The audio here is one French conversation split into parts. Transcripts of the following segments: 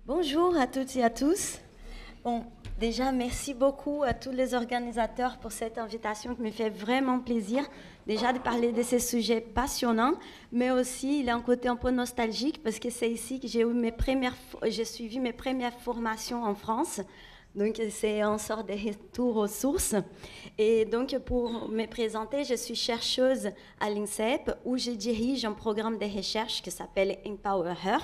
Bonjour à toutes et à tous. Bon, déjà, merci beaucoup à tous les organisateurs pour cette invitation qui me fait vraiment plaisir. Déjà de parler de ces sujets passionnants, mais aussi il y a un côté un peu nostalgique parce que c'est ici que j'ai suivi mes premières formations en France. Donc, c'est une sorte de retour aux sources. Et donc, pour me présenter, je suis chercheuse à l'INSEP où je dirige un programme de recherche qui s'appelle Empower Her,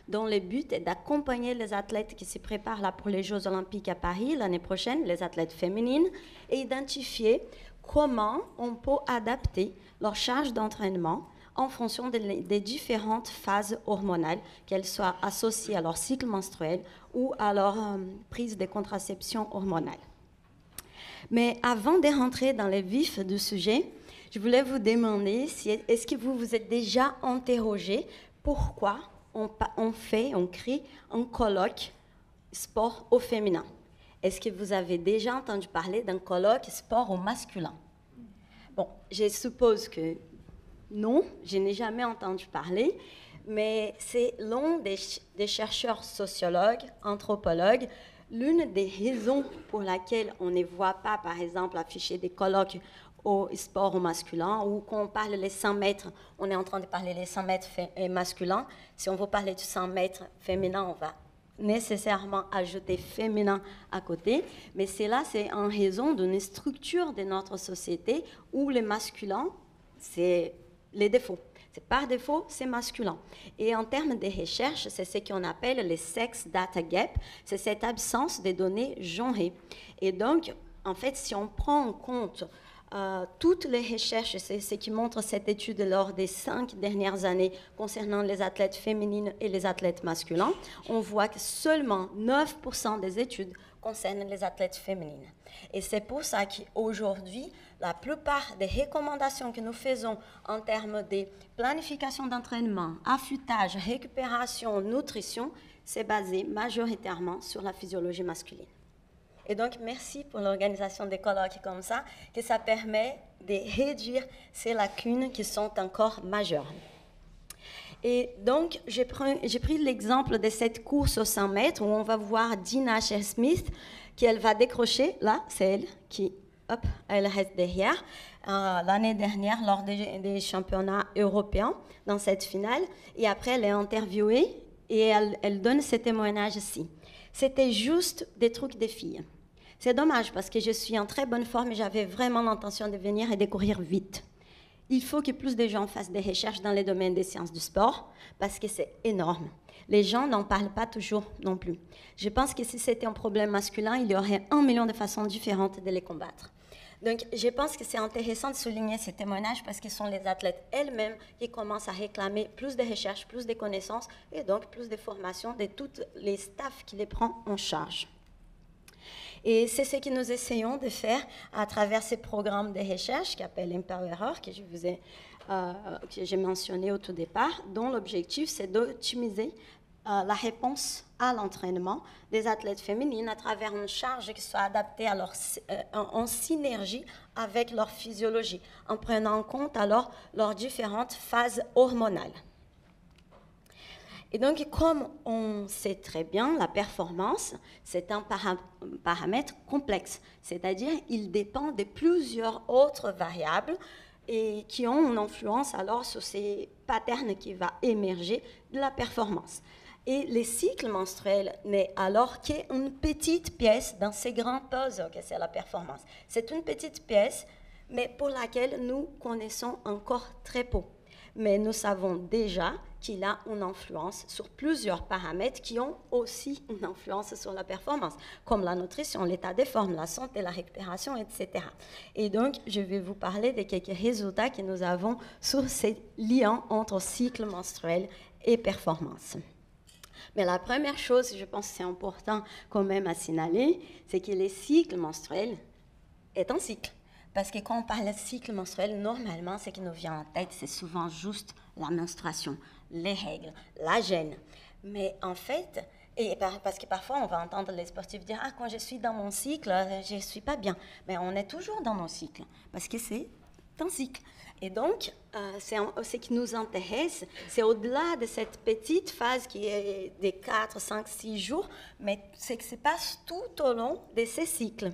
dont le but est d'accompagner les athlètes qui se préparent là pour les Jeux Olympiques à Paris l'année prochaine, les athlètes féminines, et identifier comment on peut adapter leur charge d'entraînement en fonction des différentes phases hormonales, qu'elles soient associées à leur cycle menstruel ou à leur prise de contraception hormonale. Mais avant de rentrer dans le vif du sujet, je voulais vous demander est-ce que vous vous êtes déjà interrogé pourquoi on crée un colloque sport au féminin. Est-ce que vous avez déjà entendu parler d'un colloque sport au masculin? Bon, je suppose que non, je n'ai jamais entendu parler, mais c'est l'un des chercheurs sociologues, anthropologues, l'une des raisons pour laquelle on ne voit pas, par exemple, afficher des colloques au sport au masculin, ou quand on parle des 100 mètres, on est en train de parler des 100 mètres masculins. Si on veut parler du 100 mètres féminin, on va nécessairement ajouter féminin à côté, mais cela, c'est en raison d'une structure de notre société où le masculin, c'est les défauts. C'est par défaut, c'est masculin. Et en termes de recherche, c'est ce qu'on appelle le sex data gap, c'est cette absence de données genrées. Et donc, en fait, si on prend en compte toutes les recherches, c'est ce qui montre cette étude lors des 5 dernières années concernant les athlètes féminines et les athlètes masculins, on voit que seulement 9% des études concernent les athlètes féminines. Et c'est pour ça qu'aujourd'hui, la plupart des recommandations que nous faisons en termes de planification d'entraînement, affûtage, récupération, nutrition, c'est basé majoritairement sur la physiologie masculine. Et donc, merci pour l'organisation des colloques comme ça, que ça permet de réduire ces lacunes qui sont encore majeures. Et donc, j'ai pris l'exemple de cette course aux 100 mètres où on va voir Dina Asher-Smith, qu'elle va décrocher, là, c'est elle qui, hop, elle reste derrière, l'année dernière lors des championnats européens dans cette finale. Et après, elle est interviewée et elle donne ce témoignage-ci. C'était juste des trucs des filles. C'est dommage parce que je suis en très bonne forme et j'avais vraiment l'intention de venir et de courir vite. Il faut que plus de gens fassent des recherches dans les domaines des sciences du sport parce que c'est énorme. Les gens n'en parlent pas toujours non plus. Je pense que si c'était un problème masculin, il y aurait 1 million de façons différentes de les combattre. Donc, je pense que c'est intéressant de souligner ces témoignages parce que ce sont les athlètes elles-mêmes qui commencent à réclamer plus de recherches, plus de connaissances et donc plus de formation de tous les staffs qui les prennent en charge. Et c'est ce que nous essayons de faire à travers ces programmes de recherche qui s'appellent Empower Her, que j'ai mentionné au tout départ, dont l'objectif c'est d'optimiser la réponse à l'entraînement des athlètes féminines à travers une charge qui soit adaptée à en synergie avec leur physiologie, en prenant en compte alors leurs différentes phases hormonales. Et donc, comme on sait très bien, la performance, c'est un paramètre complexe, c'est-à-dire il dépend de plusieurs autres variables et qui ont une influence alors sur ces patterns qui vont émerger de la performance. Et le cycle menstruel n'est alors qu'une petite pièce dans ces grands puzzles que c'est la performance. C'est une petite pièce, mais pour laquelle nous connaissons encore très peu. Mais nous savons déjà qu'il a une influence sur plusieurs paramètres qui ont aussi une influence sur la performance, comme la nutrition, l'état des formes, la santé, la récupération, etc. Et donc, je vais vous parler de quelques résultats que nous avons sur ces liens entre cycle menstruel et performance. Mais la première chose, je pense que c'est important quand même à signaler, c'est que le cycle menstruel est un cycle. Parce que quand on parle de cycle menstruel, normalement, ce qui nous vient en tête, c'est souvent juste la menstruation, les règles, la gêne. Mais en fait, parce que parfois, on va entendre les sportifs dire « Ah, quand je suis dans mon cycle, je ne suis pas bien. » Mais on est toujours dans nos cycles, parce que c'est un cycle. Et donc, ce qui nous intéresse, c'est au-delà de cette petite phase qui est des 4, 5, 6 jours, mais c'est que ça se passe tout au long de ces cycles.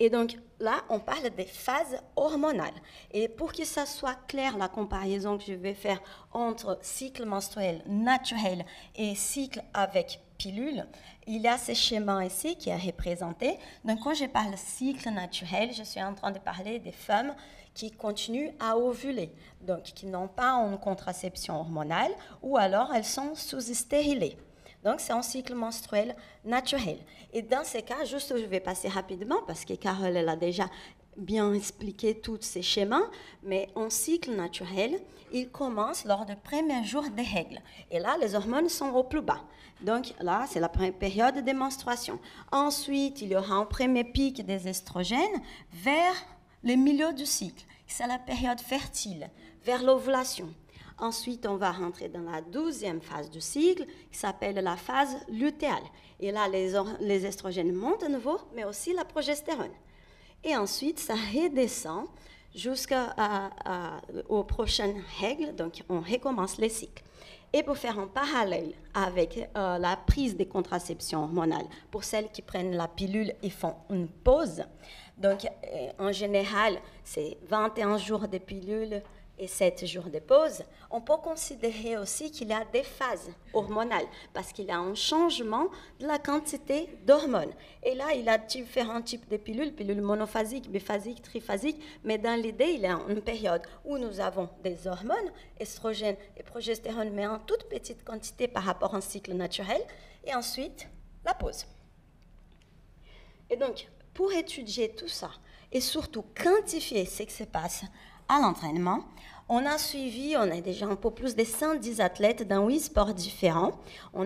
Et donc là, on parle des phases hormonales. Et pour que ça soit clair, la comparaison que je vais faire entre cycle menstruel naturel et cycle avec pilule, il y a ce schéma ici qui est représenté. Donc quand je parle cycle naturel, je suis en train de parler des femmes qui continuent à ovuler, donc qui n'ont pas une contraception hormonale ou alors elles sont sous-stérilées. Donc, c'est un cycle menstruel naturel. Et dans ces cas, juste je vais passer rapidement parce que Carole elle a déjà bien expliqué tous ces schémas, mais un cycle naturel, il commence lors du premier jour des règles. Et là, les hormones sont au plus bas. Donc là, c'est la première période de menstruation. Ensuite, il y aura un premier pic des estrogènes vers le milieu du cycle. C'est la période fertile, vers l'ovulation. Ensuite, on va rentrer dans la 12e phase du cycle, qui s'appelle la phase lutéale. Et là, les estrogènes montent à nouveau, mais aussi la progestérone. Et ensuite, ça redescend jusqu'aux prochaines règles, donc on recommence les cycles. Et pour faire un parallèle avec la prise des contraceptions hormonales, pour celles qui prennent la pilule et font une pause, donc en général, c'est 21 jours de pilule, et 7 jours de pause, on peut considérer aussi qu'il y a des phases hormonales parce qu'il y a un changement de la quantité d'hormones. Et là, il y a différents types de pilules monophasiques, biphasiques, triphasiques, mais dans l'idée, il y a une période où nous avons des hormones, estrogènes et progestérone, mais en toute petite quantité par rapport à un cycle naturel, et ensuite, la pause. Et donc, pour étudier tout ça, et surtout quantifier ce qui se passe à l'entraînement, on a déjà un peu plus de 110 athlètes dans 8 sports différents, où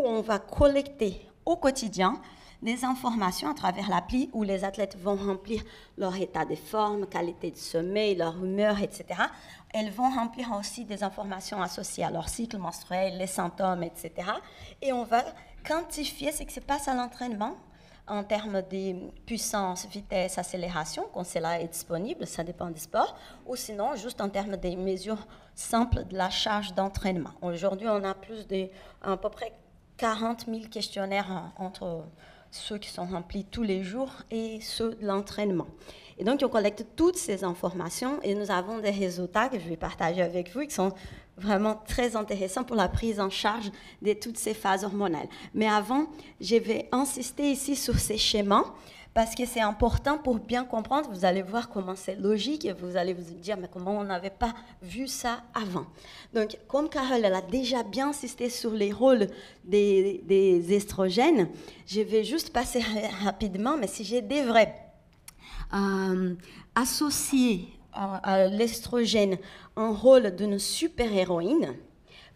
on va collecter au quotidien des informations à travers l'appli où les athlètes vont remplir leur état de forme, qualité de sommeil, leur humeur, etc. Elles vont remplir aussi des informations associées à leur cycle menstruel, les symptômes, etc. Et on va quantifier ce qui se passe à l'entraînement en termes de puissance, vitesse, accélération, quand cela est disponible, ça dépend du sport, ou sinon juste en termes de mesures simples de la charge d'entraînement. Aujourd'hui, on a à peu près 40 000 questionnaires entre ceux qui sont remplis tous les jours et ceux de l'entraînement. Et donc, on collecte toutes ces informations et nous avons des résultats que je vais partager avec vous qui sont vraiment très intéressants pour la prise en charge de toutes ces phases hormonales. Mais avant, je vais insister ici sur ces schémas parce que c'est important pour bien comprendre. Vous allez voir comment c'est logique et vous allez vous dire mais comment on n'avait pas vu ça avant. Donc, comme Carole elle a déjà bien insisté sur les rôles des estrogènes, je vais juste passer rapidement, mais si j'ai des vrais associer à l'estrogène un rôle d'une super-héroïne,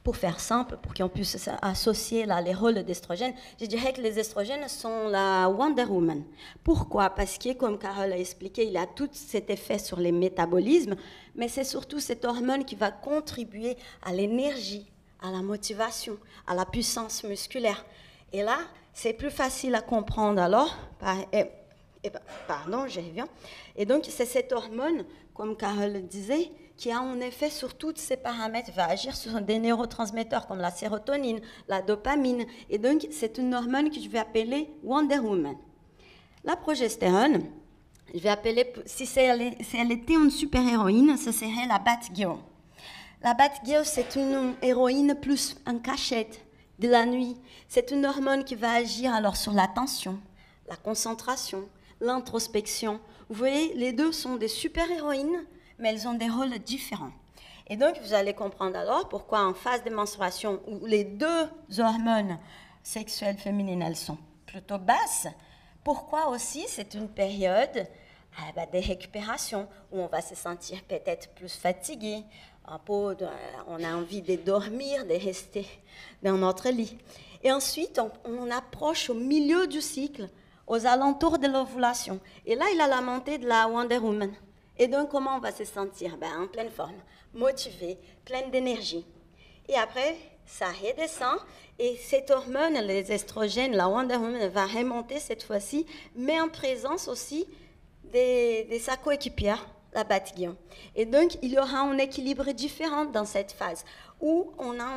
pour faire simple, pour qu'on puisse associer là, les rôles d'estrogène, je dirais que les estrogènes sont la Wonder Woman. Pourquoi? Parce que, comme Carole a expliqué, il a tout cet effet sur les métabolismes, mais c'est surtout cette hormone qui va contribuer à l'énergie, à la motivation, à la puissance musculaire. Et là, c'est plus facile à comprendre alors. Pardon, j'y reviens. Et donc, c'est cette hormone, comme Carole disait, qui a un effet sur tous ces paramètres, va agir sur des neurotransmetteurs comme la sérotonine, la dopamine. Et donc, c'est une hormone que je vais appeler Wonder Woman. La progestérone, je vais appeler, si elle était une super-héroïne, ce serait la Batgirl. La Batgirl, c'est une héroïne plus en cachette de la nuit. C'est une hormone qui va agir alors sur l'attention, la concentration, l'introspection. Vous voyez, les deux sont des super-héroïnes, mais elles ont des rôles différents. Et donc, vous allez comprendre alors pourquoi en phase de menstruation, où les deux hormones sexuelles féminines, elles sont plutôt basses, pourquoi aussi c'est une période de récupération, où on va se sentir peut-être plus fatigué, on a envie de dormir, de rester dans notre lit. Et ensuite, on approche au milieu du cycle, aux alentours de l'ovulation. Et là, il a la montée de la Wonder Woman. Et donc, comment on va se sentir? En pleine forme, motivé, pleine d'énergie. Et après, ça redescend. Et cette hormone, les estrogènes, la Wonder Woman, va remonter cette fois-ci, mais en présence aussi de sa coéquipière, la bataillon. Et donc, il y aura un équilibre différent dans cette phase, où on a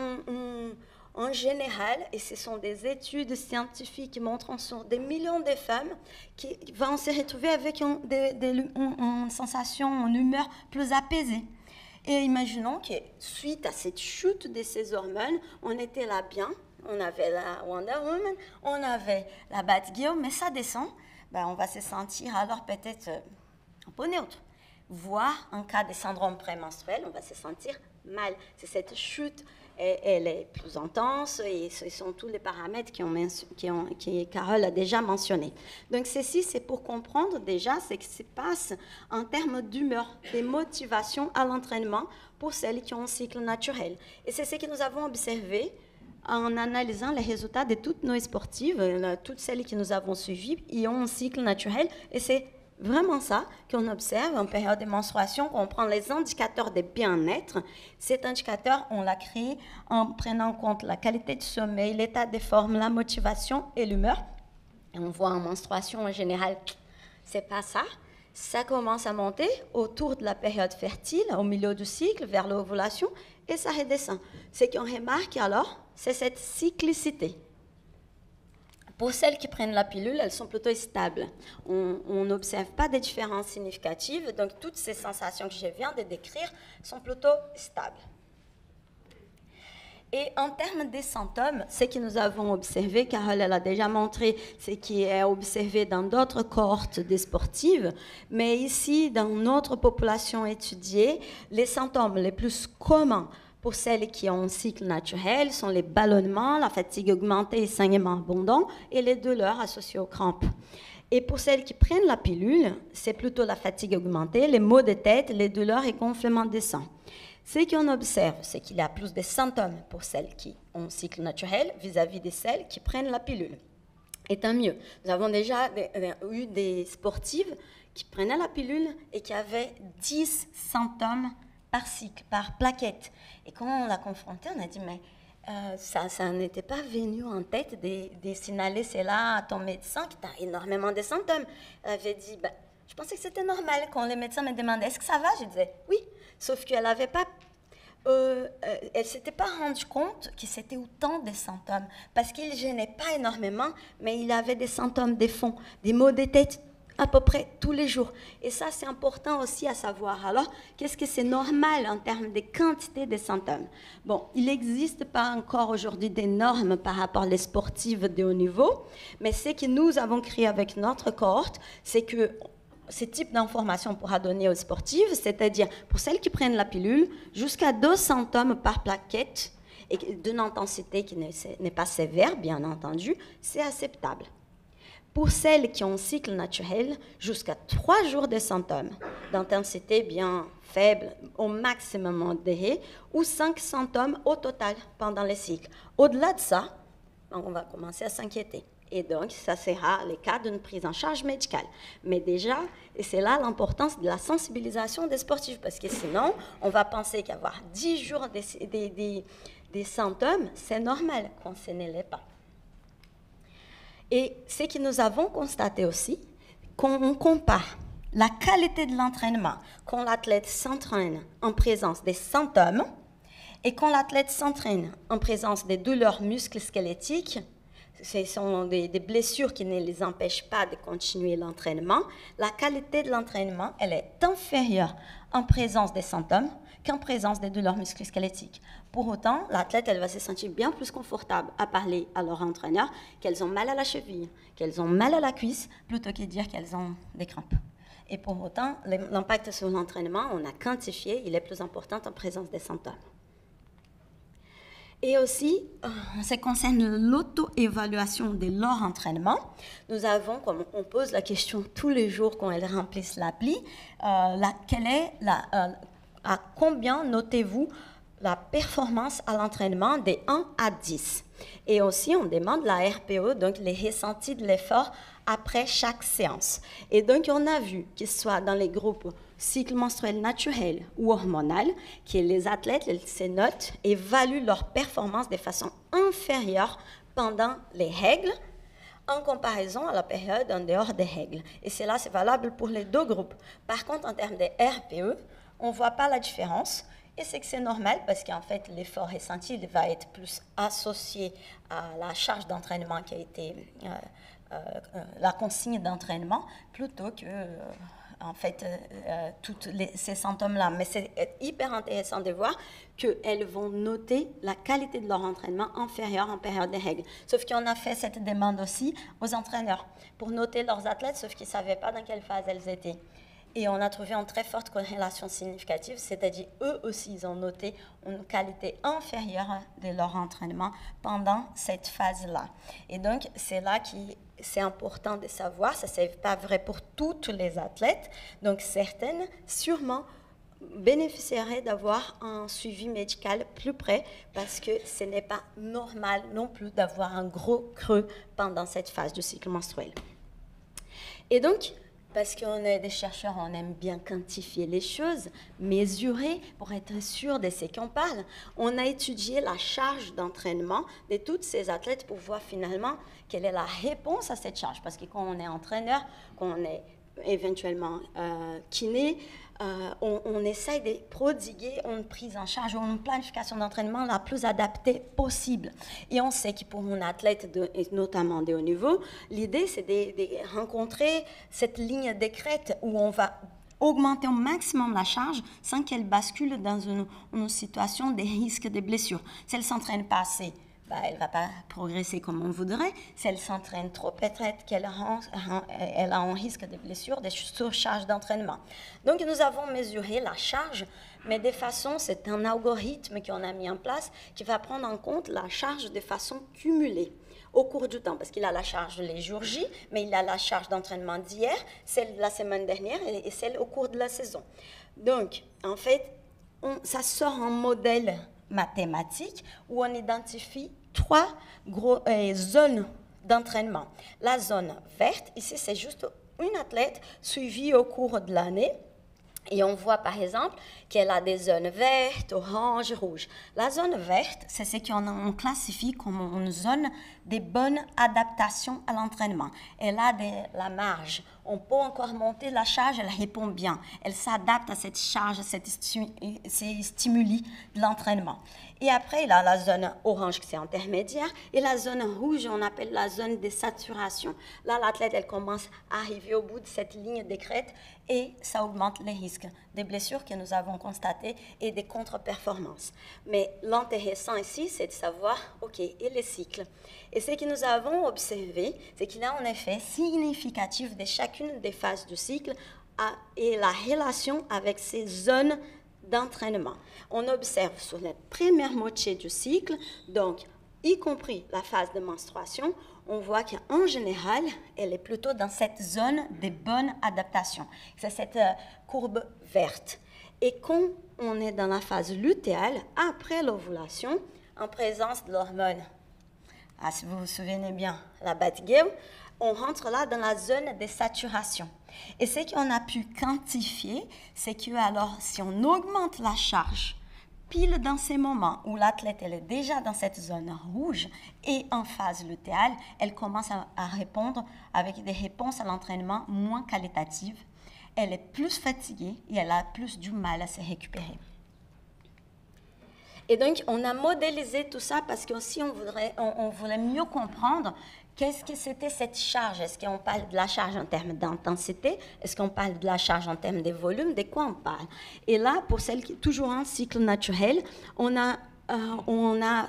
en général, et ce sont des études scientifiques qui montrent sur des millions de femmes qui vont se retrouver avec une sensation, une humeur plus apaisée. Et imaginons que suite à cette chute de ces hormones, on était là bien, on avait la Wonder Woman, on avait la Batgirl, mais ça descend, ben on va se sentir alors peut-être un peu neutre. Voire en cas de syndrome prémenstruel, on va se sentir mal. C'est cette chute, elle est plus intense et ce sont tous les paramètres que Carole a déjà mentionnés. Donc ceci, c'est pour comprendre déjà ce qui se passe en termes d'humeur, de motivation à l'entraînement pour celles qui ont un cycle naturel. Et c'est ce que nous avons observé en analysant les résultats de toutes nos sportives, toutes celles que nous avons suivies, ils ont un cycle naturel et c'est vraiment ça qu'on observe en période de menstruation, on prend les indicateurs de bien-être. Cet indicateur, on l'a créé en prenant en compte la qualité du sommeil, l'état de forme, la motivation et l'humeur. Et on voit en menstruation, en général, c'est pas ça. Ça commence à monter autour de la période fertile, au milieu du cycle, vers l'ovulation, et ça redescend. Ce qu'on remarque alors, c'est cette cyclicité. Pour celles qui prennent la pilule, elles sont plutôt stables. On n'observe pas de différences significatives, donc toutes ces sensations que je viens de décrire sont plutôt stables. Et en termes des symptômes, ce que nous avons observé, Carole elle a déjà montré ce qui est observé dans d'autres cohortes des sportives, mais ici, dans notre population étudiée, les symptômes les plus communs pour celles qui ont un cycle naturel sont les ballonnements, la fatigue augmentée et saignements abondants et les douleurs associées aux crampes. Et pour celles qui prennent la pilule, c'est plutôt la fatigue augmentée, les maux de tête, les douleurs et gonflements de sang. Ce qu'on observe, c'est qu'il y a plus de symptômes pour celles qui ont un cycle naturel vis-à-vis de celles qui prennent la pilule. Et tant mieux. Nous avons déjà eu des sportives qui prenaient la pilule et qui avaient 10 symptômes par cycle, par plaquette. Et quand on l'a confrontée, on a dit, mais ça n'était pas venu en tête de signaler cela à ton médecin qui a énormément de symptômes. Elle avait dit, je pensais que c'était normal quand les médecins me demandaient, est-ce que ça va? Je disais, oui, sauf qu'elle n'avait pas... elle ne s'était pas rendue compte que c'était autant de symptômes, parce qu'il ne gênait pas énormément, mais il avait des symptômes de fond, des maux de tête, à peu près tous les jours. Et ça, c'est important aussi à savoir. Alors, qu'est-ce que c'est normal en termes de quantité de symptômes? Bon, il n'existe pas encore aujourd'hui des normes par rapport aux sportives de haut niveau, mais ce que nous avons créé avec notre cohorte, c'est que ce type d'information pourra donner aux sportives, c'est-à-dire pour celles qui prennent la pilule, jusqu'à 2 symptômes par plaquette, et d'une intensité qui n'est pas sévère, bien entendu, c'est acceptable. Pour celles qui ont un cycle naturel, jusqu'à 3 jours de symptômes, d'intensité bien faible, au maximum modéré, ou 5 symptômes au total pendant le cycle. Au-delà de ça, on va commencer à s'inquiéter. Et donc, ça sera le cas d'une prise en charge médicale. Mais déjà, et c'est là l'importance de la sensibilisation des sportifs, parce que sinon, on va penser qu'avoir 10 jours des symptômes, c'est normal quand ce ne l'est pas. Et ce que nous avons constaté aussi, quand on compare la qualité de l'entraînement, quand l'athlète s'entraîne en présence des symptômes et quand l'athlète s'entraîne en présence des douleurs musculo-squelettiques, ce sont des blessures qui ne les empêchent pas de continuer l'entraînement, la qualité de l'entraînement, elle est inférieure en présence des symptômes qu'en présence des douleurs musculo-squelettiques. Pour autant, l'athlète, elle va se sentir bien plus confortable à parler à leur entraîneur qu'elles ont mal à la cheville, qu'elles ont mal à la cuisse, plutôt que de dire qu'elles ont des crampes. Et pour autant, l'impact sur l'entraînement, on a quantifié, il est plus important en présence des symptômes. Et aussi, en ce qui concerne l'auto-évaluation de leur entraînement, nous avons, comme on pose la question tous les jours quand elles remplissent l'appli, à combien notez-vous la performance à l'entraînement de 1 à 10? Et aussi, on demande la RPE, donc les ressentis de l'effort après chaque séance. Et donc, on a vu, que ce soit dans les groupes cycle menstruel naturel ou hormonal, que les athlètes, ces notes, évaluent leur performance de façon inférieure pendant les règles, en comparaison à la période en dehors des règles. Et cela, c'est valable pour les deux groupes. Par contre, en termes de RPE, on ne voit pas la différence. Et c'est que c'est normal parce qu'en fait, l'effort ressenti va être plus associé à la charge d'entraînement qui a été la consigne d'entraînement plutôt que en fait tous ces symptômes-là. Mais c'est hyper intéressant de voir qu'elles vont noter la qualité de leur entraînement inférieure en période de règles. Sauf qu'on a fait cette demande aussi aux entraîneurs pour noter leurs athlètes, sauf qu'ils ne savaient pas dans quelle phase elles étaient. Et on a trouvé une très forte corrélation significative, c'est-à-dire eux aussi, ils ont noté une qualité inférieure de leur entraînement pendant cette phase-là. Et donc, c'est là que c'est important de savoir, ça n'est pas vrai pour toutes les athlètes, donc certaines, sûrement, bénéficieraient d'avoir un suivi médical plus près parce que ce n'est pas normal non plus d'avoir un gros creux pendant cette phase du cycle menstruel. Et donc, parce qu'on est des chercheurs, on aime bien quantifier les choses, mesurer pour être sûr de ce qu'on parle. On a étudié la charge d'entraînement de tous ces athlètes pour voir finalement quelle est la réponse à cette charge. Parce que quand on est entraîneur, quand on est éventuellement kiné, on essaye de prodiguer une prise en charge ou une planification d'entraînement la plus adaptée possible. Et on sait que pour un athlète, notamment de haut niveau, l'idée c'est de rencontrer cette ligne de crête où on va augmenter au maximum la charge sans qu'elle bascule dans une situation de risque de blessure. Si elle ne s'entraîne pas assez, elle ne va pas progresser comme on voudrait. Si elle s'entraîne trop, peut-être qu'elle a un risque de blessure, de surcharge d'entraînement. Donc, nous avons mesuré la charge, mais de façon, c'est un algorithme qu'on a mis en place qui va prendre en compte la charge de façon cumulée au cours du temps, parce qu'il a la charge les jours J, mais il a la charge d'entraînement d'hier, celle de la semaine dernière et celle au cours de la saison. Donc, en fait, ça sort un modèle mathématique où on identifie 3 zones d'entraînement. La zone verte, ici, c'est juste une athlète suivie au cours de l'année. Et on voit par exemple qu'elle a des zones vertes, oranges, rouges. La zone verte, c'est ce qu'on classifie comme une zone de bonne adaptation à l'entraînement. Elle a la marge. On peut encore monter la charge, elle répond bien. Elle s'adapte à cette charge, à ces stimuli de l'entraînement. Et après, il a la zone orange qui c'est intermédiaire et la zone rouge, on appelle la zone de saturation. Là, l'athlète, elle commence à arriver au bout de cette ligne de crête et ça augmente les risques des blessures que nous avons constatées et des contre-performances. Mais l'intéressant ici, c'est de savoir, OK, et les cycles. Et ce que nous avons observé, c'est qu'il y a un effet significatif de chacune des phases du cycle et la relation avec ces zones d'entraînement. On observe sur la première moitié du cycle, donc y compris la phase de menstruation, on voit qu'en général, elle est plutôt dans cette zone de bonne adaptation. C'est cette courbe verte. Et quand on est dans la phase lutéale, après l'ovulation, en présence de l'hormone, si vous vous souvenez bien, la Bat-Gueule, on rentre là dans la zone de saturation. Et ce qu'on a pu quantifier, c'est que alors, si on augmente la charge, pile dans ces moments où l'athlète elle est déjà dans cette zone rouge et en phase lutéale, elle commence à répondre avec des réponses à l'entraînement moins qualitatives. Elle est plus fatiguée et elle a plus du mal à se récupérer. Et donc, on a modélisé tout ça parce qu'aussi, on voulait mieux comprendre qu'est-ce que c'était cette charge. Est-ce qu'on parle de la charge en termes d'intensité? Est-ce qu'on parle de la charge en termes de volume? De quoi on parle? Et là, pour celle qui est toujours en cycle naturel, on a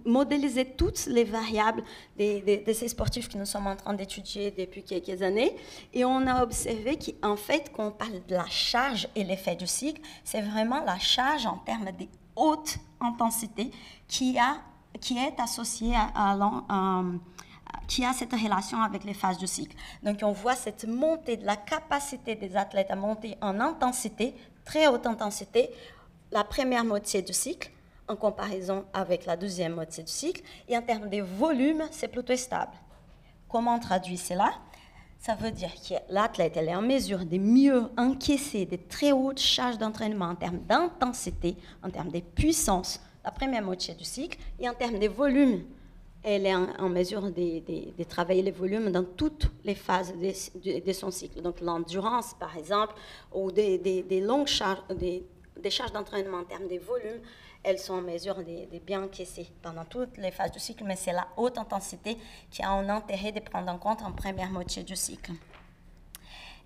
modélisé toutes les variables de ces sportifs que nous sommes en train d'étudier depuis quelques années. Et on a observé qu'en fait, quand on parle de la charge et l'effet du cycle, c'est vraiment la charge en termes de haute intensité qui est associée qui a cette relation avec les phases du cycle. Donc, on voit cette montée de la capacité des athlètes à monter en intensité, très haute intensité, la première moitié du cycle, en comparaison avec la deuxième moitié du cycle. Et en termes de volume, c'est plutôt stable. Comment on traduit cela? Ça veut dire que l'athlète elle est en mesure de mieux encaisser des très hautes charges d'entraînement en termes d'intensité, en termes de puissance, la première moitié du cycle, et en termes de volume, elle est en mesure de travailler les volumes dans toutes les phases de son cycle. Donc l'endurance, par exemple, ou des longues charges, des charges d'entraînement en termes de volume, elles sont en mesure de bien encaisser pendant toutes les phases du cycle, mais c'est la haute intensité qui a un intérêt de prendre en compte en première moitié du cycle.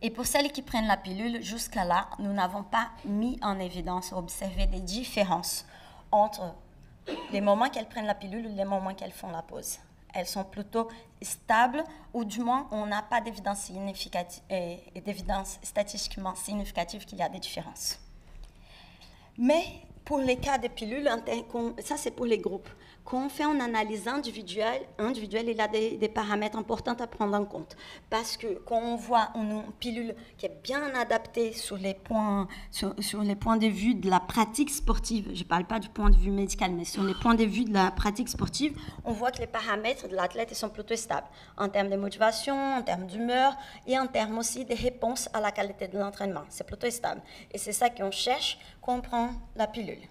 Et pour celles qui prennent la pilule, jusqu'à là, nous n'avons pas mis en évidence, observé des différences entre les moments qu'elles prennent la pilule et les moments qu'elles font la pause. Elles sont plutôt stables, ou du moins, on n'a pas d'évidence statistiquement significative qu'il y a des différences. Mais pour les cas de pilules, ça c'est pour les groupes. Quand on fait une analyse individuelle, il y a des paramètres importants à prendre en compte. Parce que quand on voit une pilule qui est bien adaptée sur les points de vue de la pratique sportive, je ne parle pas du point de vue médical, mais sur les points de vue de la pratique sportive, on voit que les paramètres de l'athlète sont plutôt stables, en termes de motivation, en termes d'humeur et en termes aussi de réponse à la qualité de l'entraînement. C'est plutôt stable. Et c'est ça qu'on cherche quand on prend la pilule.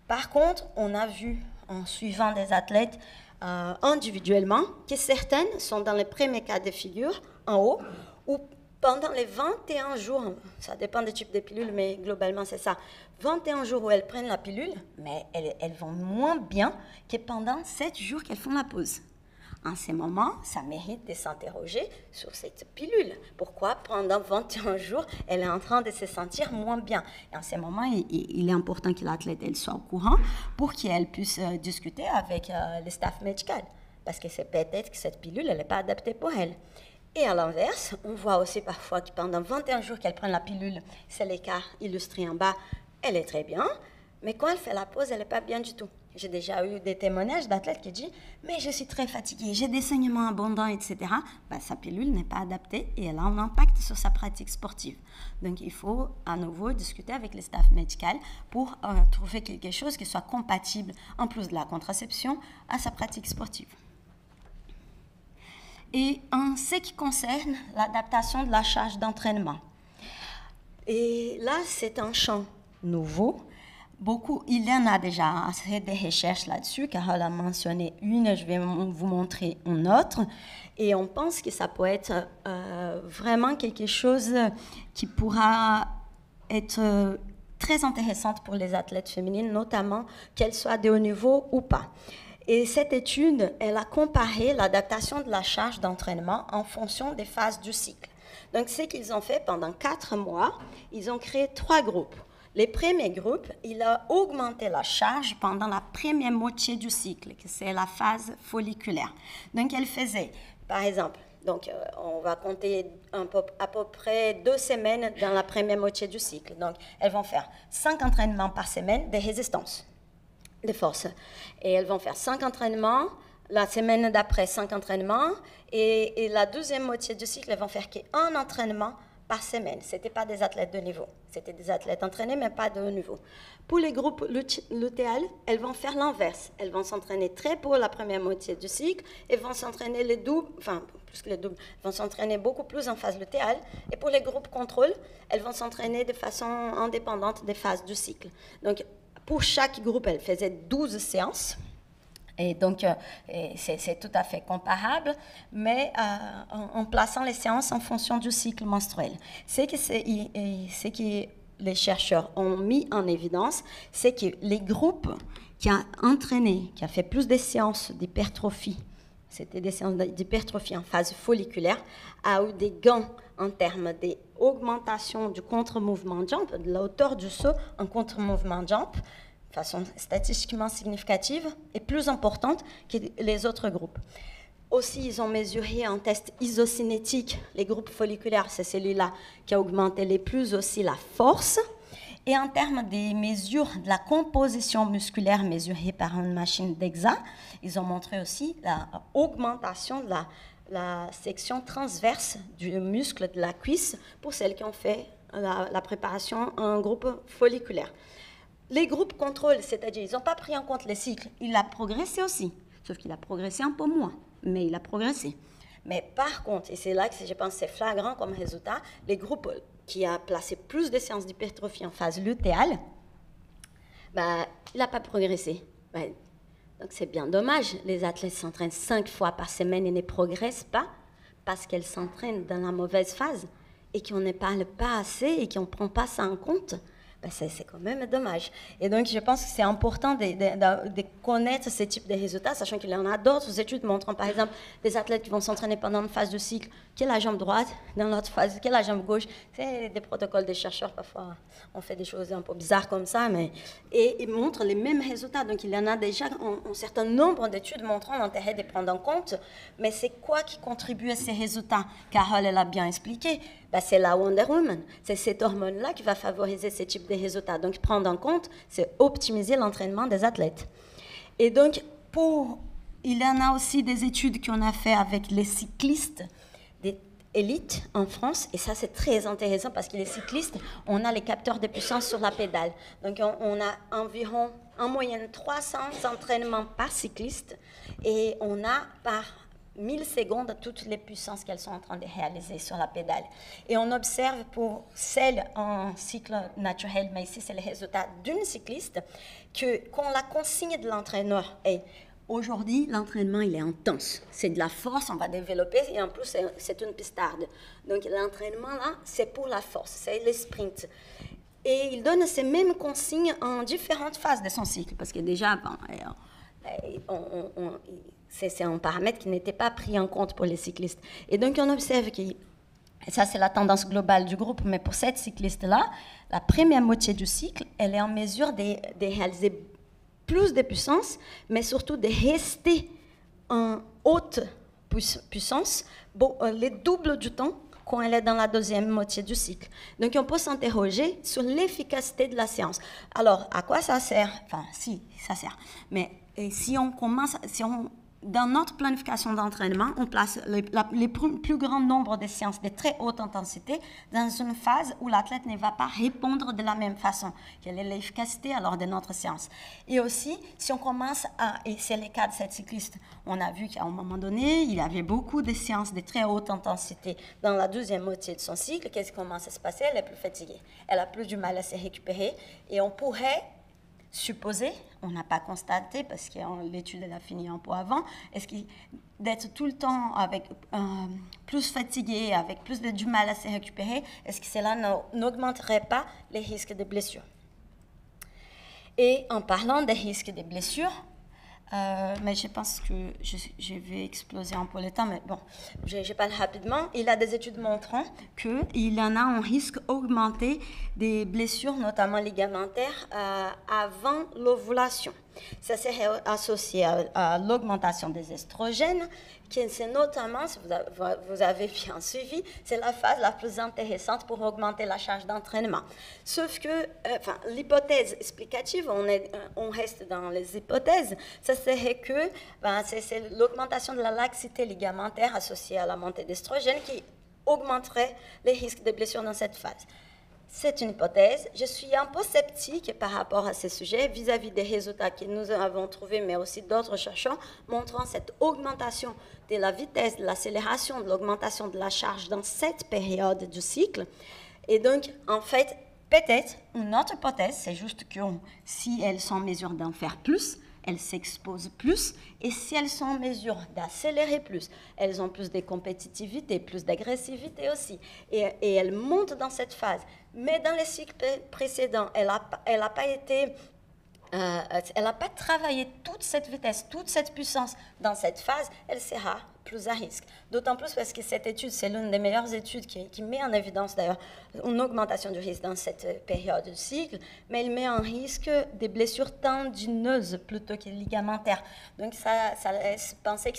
Par contre, on a vu en suivant des athlètes individuellement, que certaines sont dans les premiers cas de figure, en haut, où pendant les 21 jours, ça dépend des types de pilules, mais globalement c'est ça, 21 jours où elles prennent la pilule, mais elles vont moins bien que pendant 7 jours qu'elles font la pause. En ces moments, ça mérite de s'interroger sur cette pilule. Pourquoi pendant 21 jours, elle est en train de se sentir moins bien? Et en ces moments, il est important que l'athlète soit au courant pour qu'elle puisse discuter avec le staff médical. Parce que c'est peut-être que cette pilule, elle n'est pas adaptée pour elle. Et à l'inverse, on voit aussi parfois que pendant 21 jours qu'elle prend la pilule, c'est les cas illustrés en bas, elle est très bien, mais quand elle fait la pause, elle n'est pas bien du tout. J'ai déjà eu des témoignages d'athlètes qui disent « mais je suis très fatiguée, j'ai des saignements abondants, etc. » Sa pilule n'est pas adaptée et elle a un impact sur sa pratique sportive. Donc, il faut à nouveau discuter avec le staff médical pour trouver quelque chose qui soit compatible, en plus de la contraception, à sa pratique sportive. Et en ce qui concerne l'adaptation de la charge d'entraînement. Et là, c'est un champ nouveau. Il y en a déjà assez de recherches là-dessus. Carole a mentionné une, je vais vous montrer une autre. Et on pense que ça peut être vraiment quelque chose qui pourra être très intéressante pour les athlètes féminines, notamment qu'elles soient de haut niveau ou pas. Et cette étude, elle a comparé l'adaptation de la charge d'entraînement en fonction des phases du cycle. Donc, ce qu'ils ont fait pendant 4 mois, ils ont créé 3 groupes. Les premiers groupes, il a augmenté la charge pendant la première moitié du cycle, que c'est la phase folliculaire. Donc, elle faisait, par exemple, on va compter à peu près 2 semaines dans la première moitié du cycle. Donc, elles vont faire 5 entraînements par semaine de résistance, de force. Et elles vont faire 5 entraînements, la semaine d'après 5 entraînements, et la deuxième moitié du cycle, elles vont faire qu'un entraînement par semaine. Ce n'étaient pas des athlètes de niveau. C'était des athlètes entraînés, mais pas de haut niveau. Pour les groupes lutéales, elles vont faire l'inverse. Elles vont s'entraîner très pour la première moitié du cycle et vont s'entraîner les doubles, enfin, plus que les doubles, vont s'entraîner beaucoup plus en phase lutéale. Et pour les groupes contrôle, elles vont s'entraîner de façon indépendante des phases du cycle. Donc, pour chaque groupe, elles faisaient 12 séances. Et donc, c'est tout à fait comparable, mais en plaçant les séances en fonction du cycle menstruel. Ce que les chercheurs ont mis en évidence, c'est que les groupes qui ont entraîné, qui ont fait plus de séances d'hypertrophie, c'était des séances d'hypertrophie en phase folliculaire, a eu des gains en termes d'augmentation du contre-mouvement jump, de la hauteur du saut en contre-mouvement jump, de façon statistiquement significative et plus importante que les autres groupes. Aussi, ils ont mesuré en test isocinétique, les groupes folliculaires, c'est celui-là qui a augmenté les plus aussi la force. Et en termes des mesures de la composition musculaire mesurée par une machine DEXA, ils ont montré aussi l'augmentation de la section transverse du muscle de la cuisse pour celles qui ont fait la préparation en groupe folliculaire. Les groupes contrôle, c'est-à-dire ils n'ont pas pris en compte les cycles, il a progressé aussi, sauf qu'il a progressé un peu moins, mais il a progressé. Mais par contre, et c'est là que je pense que c'est flagrant comme résultat, les groupes qui ont placé plus de séances d'hypertrophie en phase lutéale, il n'a pas progressé. Donc c'est bien dommage, les athlètes s'entraînent 5 fois par semaine et ne progressent pas parce qu'elles s'entraînent dans la mauvaise phase et qu'on ne parle pas assez et qu'on ne prend pas ça en compte. Ben c'est quand même dommage. Et donc, je pense que c'est important de connaître ce type de résultats, sachant qu'il y en a d'autres études montrant, par exemple, des athlètes qui vont s'entraîner pendant une phase de cycle, qui est la jambe droite, dans l'autre phase, qui est la jambe gauche. C'est des protocoles des chercheurs, parfois, on fait des choses un peu bizarres comme ça, mais et ils montrent les mêmes résultats. Donc, il y en a déjà un certain nombre d'études montrant l'intérêt de prendre en compte. Mais c'est quoi qui contribue à ces résultats? Carole, elle a bien expliqué. Ben, c'est la Wonder Woman. C'est cette hormone-là qui va favoriser ce type de résultats. Donc, prendre en compte, c'est optimiser l'entraînement des athlètes. Et donc, il y en a aussi des études qu'on a fait avec les cyclistes d'élite en France. Et ça, c'est très intéressant parce que les cyclistes, on a les capteurs de puissance sur la pédale. Donc, on a environ, en moyenne, 300 entraînements par cycliste. Et on a par 1000 secondes toutes les puissances qu'elles sont en train de réaliser sur la pédale. Et on observe pour celles en cycle naturel, mais ici c'est le résultat d'une cycliste, qu'on la consigne de l'entraîneur est aujourd'hui l'entraînement il est intense. C'est de la force, on va développer et en plus c'est une pistarde. Donc l'entraînement là c'est pour la force, c'est le sprint. Et il donne ces mêmes consignes en différentes phases de son cycle parce que déjà c'est un paramètre qui n'était pas pris en compte pour les cyclistes. Et donc, on observe que, et ça c'est la tendance globale du groupe, mais pour cette cycliste-là, la première moitié du cycle, elle est en mesure de réaliser plus de puissance, mais surtout de rester en haute puissance, les doubles du temps quand elle est dans la deuxième moitié du cycle. Donc, on peut s'interroger sur l'efficacité de la séance. Alors, à quoi ça sert? Enfin, si, ça sert. Mais si on commence, dans notre planification d'entraînement, on place les plus grand nombre de séances de très haute intensité dans une phase où l'athlète ne va pas répondre de la même façon. Quelle est l'efficacité alors de notre séance? Et aussi, si on commence et c'est le cas de cette cycliste, on a vu qu'à un moment donné, il y avait beaucoup de séances de très haute intensité dans la deuxième moitié de son cycle. Qu'est-ce qui commence à se passer? Elle est plus fatiguée. Elle a plus du mal à se récupérer et on pourrait supposé, on n'a pas constaté parce que l'étude elle a fini un peu avant, est-ce que d'être tout le temps avec plus fatigué, avec plus du mal à se récupérer, est-ce que cela n'augmenterait pas les risques de blessures? Et en parlant des risques de blessures, mais je pense que je vais exploser un peu le temps, mais bon, je parle rapidement. Il y a des études montrant qu'il y en a un risque augmenté des blessures, notamment ligamentaires, avant l'ovulation. Ça serait associé à l'augmentation des estrogènes, qui c'est notamment, si vous avez bien suivi, c'est la phase la plus intéressante pour augmenter la charge d'entraînement. Sauf que, l'hypothèse explicative, on reste dans les hypothèses, ça serait que c'est l'augmentation de la laxité ligamentaire associée à la montée d'estrogène qui augmenterait les risques de blessures dans cette phase. C'est une hypothèse. Je suis un peu sceptique par rapport à ces sujets vis-à-vis des résultats que nous avons trouvés, mais aussi d'autres chercheurs montrant cette augmentation de la vitesse, de l'accélération, de l'augmentation de la charge dans cette période du cycle. Et donc, en fait, peut-être une autre hypothèse, c'est juste que si elles sont en mesure d'en faire plus, elles s'exposent plus, et si elles sont en mesure d'accélérer plus, elles ont plus de compétitivité, plus d'agressivité aussi, et elles montent dans cette phase. Mais dans les cycles précédents, elle n'a pas été... elle n'a pas travaillé toute cette vitesse, toute cette puissance dans cette phase, elle sera plus à risque. D'autant plus parce que cette étude, c'est l'une des meilleures études qui met en évidence d'ailleurs une augmentation du risque dans cette période du cycle, mais elle met en risque des blessures tendineuses plutôt que ligamentaires. Donc ça laisse penser que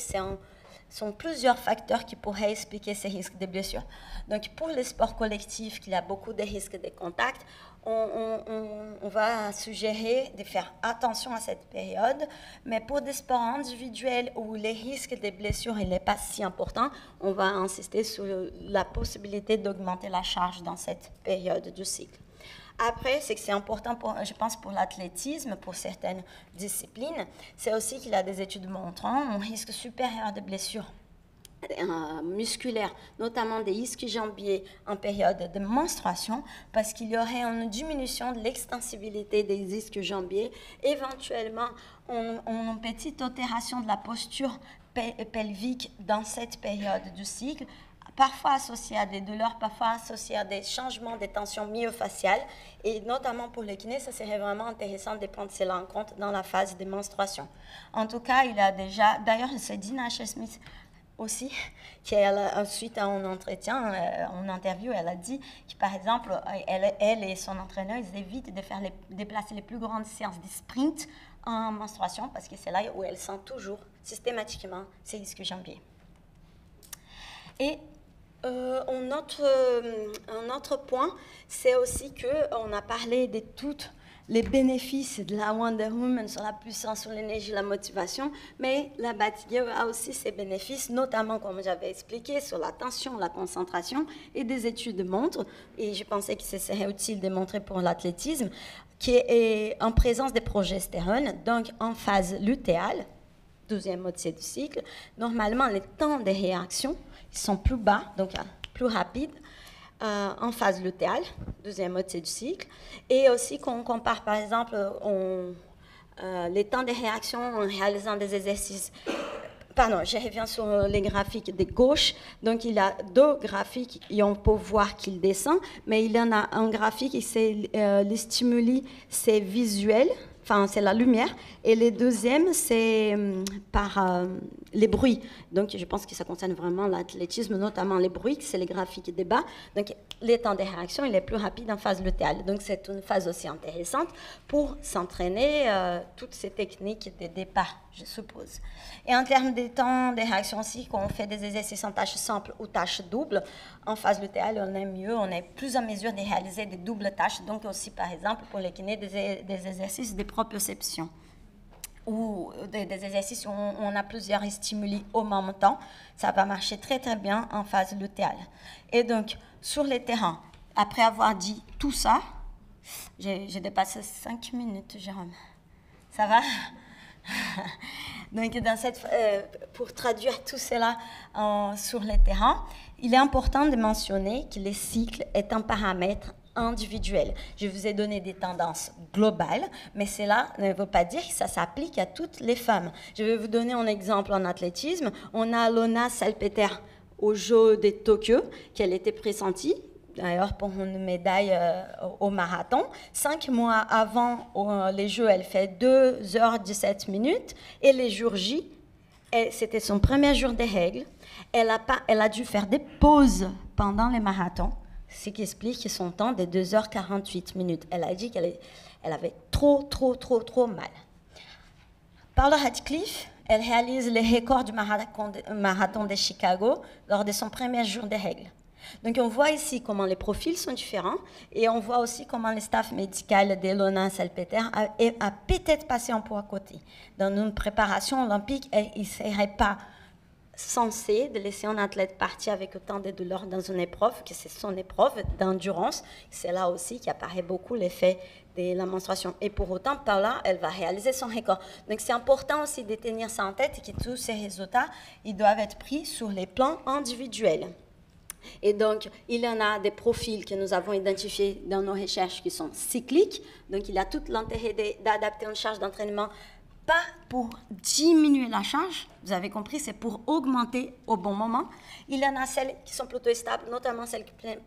sont plusieurs facteurs qui pourraient expliquer ces risques de blessures. Donc pour les sports collectifs, qu'il y a beaucoup de risques de contact, on va suggérer de faire attention à cette période, mais pour des sports individuels où les risques de blessures n'est pas si important, on va insister sur la possibilité d'augmenter la charge dans cette période du cycle. Après, c'est que c'est important, je pense, pour l'athlétisme, pour certaines disciplines, c'est aussi qu'il y a des études montrant un risque supérieur de blessures musculaires, notamment des ischio-jambiers en période de menstruation, parce qu'il y aurait une diminution de l'extensibilité des ischio-jambiers, éventuellement une petite altération de la posture pelvique dans cette période du cycle, parfois associée à des douleurs, parfois associée à des changements de tension myofaciale, et notamment pour les kinés, ça serait vraiment intéressant de prendre cela en compte dans la phase de menstruation. En tout cas, il a déjà, d'ailleurs, c'est Dina H-Smith aussi, qui suite à un entretien, en interview, elle a dit que par exemple, elle et son entraîneur, ils évitent de faire déplacer les plus grandes séances de sprint en menstruation parce que c'est là où elle sent toujours systématiquement ses ischio-jambiers. Et un autre point, c'est aussi qu'on a parlé de toutes les bénéfices de la Wonder Woman sur la puissance, sur l'énergie, la motivation, mais la Batgirl a aussi ses bénéfices, notamment, comme j'avais expliqué, sur la tension, la concentration, et des études montrent, et je pensais que ce serait utile de montrer pour l'athlétisme, qui est en présence de progestérone, donc en phase lutéale, 12e moitié du cycle. Normalement, les temps de réaction sont plus bas, donc plus rapides, en phase lutéale, 12e moitié du cycle. Et aussi, quand on compare, par exemple, les temps de réaction en réalisant des exercices. Pardon, je reviens sur les graphiques de gauche. Donc, il y a deux graphiques et on peut voir qu'il descend, mais il y en a un graphique et c'est les stimuli, c'est visuel, enfin, c'est la lumière, et le deuxième, c'est par les bruits. Donc, je pense que ça concerne vraiment l'athlétisme, notamment les bruits, c'est les graphiques des bas. Donc, les temps de réaction, il est plus rapide en phase lutéale. Donc, c'est une phase aussi intéressante pour s'entraîner toutes ces techniques de départ, je suppose. Et en termes des temps de réaction aussi, quand on fait des exercices en tâches simples ou tâches doubles, en phase lutéale, on est mieux, on est plus en mesure de réaliser des doubles tâches. Donc, aussi, par exemple, pour les kinés, des exercices de proprioception ou des exercices où on a plusieurs stimuli au même temps, ça va marcher très très bien en phase lutéale. Et donc, sur les terrains, après avoir dit tout ça, j'ai dépassé 5 minutes, Jérôme. Ça va? Donc, pour traduire tout cela sur les terrains, il est important de mentionner que le cycle est un paramètre individuel. Je vous ai donné des tendances globales, mais cela ne veut pas dire que ça s'applique à toutes les femmes. Je vais vous donner un exemple en athlétisme. On a Lona Salpeter aux Jeux de Tokyo, qu'elle était pressentie, d'ailleurs pour une médaille au marathon. 5 mois avant les Jeux, elle fait 2h17 et les jours J, c'était son premier jour des règles. Elle a dû faire des pauses pendant les marathons, ce qui explique son temps de 2h48. Elle a dit qu'elle avait trop mal. Paula Radcliffe, elle réalise le record du marathon de Chicago lors de son premier jour des règles. Donc, on voit ici comment les profils sont différents et on voit aussi comment le staff médical d'Elona Salpeter a peut-être passé un peu à côté. Dans une préparation olympique, il ne serait pas censé de laisser un athlète partir avec autant de douleurs dans une épreuve, que c'est son épreuve d'endurance. C'est là aussi qu'apparaît beaucoup l'effet de la menstruation. Et pour autant, par là, elle va réaliser son record. Donc, c'est important aussi de tenir ça en tête et que tous ces résultats, ils doivent être pris sur les plans individuels. Et donc, il y en a des profils que nous avons identifiés dans nos recherches qui sont cycliques. Donc, il y a tout l'intérêt d'adapter une charge d'entraînement, pas pour diminuer la charge, vous avez compris, c'est pour augmenter au bon moment. Il y en a celles qui sont plutôt stables, notamment celles qui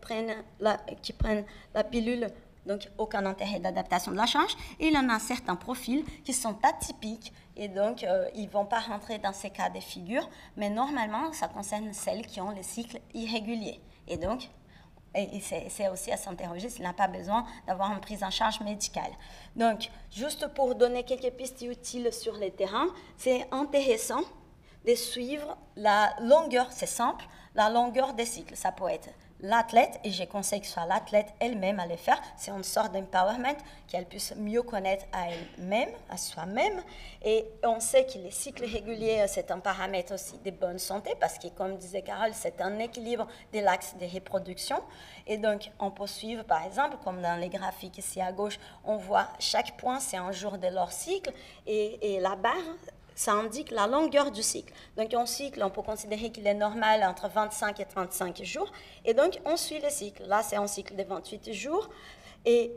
prennent la pilule, donc aucun intérêt d'adaptation de la charge. Et il y en a certains profils qui sont atypiques et donc ils ne vont pas rentrer dans ces cas de figure, mais normalement, ça concerne celles qui ont les cycles irréguliers. Et donc, c'est aussi à s'interroger s'il n'a pas besoin d'avoir une prise en charge médicale. Donc, juste pour donner quelques pistes utiles sur les terrains, c'est intéressant de suivre la longueur, c'est simple, la longueur des cycles. Ça peut être l'athlète, et je conseille que ce soit l'athlète elle-même à le faire, c'est une sorte d'empowerment, qu'elle puisse mieux connaître à elle-même, à soi-même. Et on sait que les cycles réguliers, c'est un paramètre aussi de bonne santé, parce que, comme disait Carole, c'est un équilibre de l'axe de reproduction. Et donc, on peut suivre, par exemple, comme dans les graphiques ici à gauche, on voit chaque point, c'est un jour de leur cycle, et la barre, ça indique la longueur du cycle. Donc, un cycle, on peut considérer qu'il est normal entre 25 et 35 jours. Et donc, on suit le cycle. Là, c'est un cycle de 28 jours. Et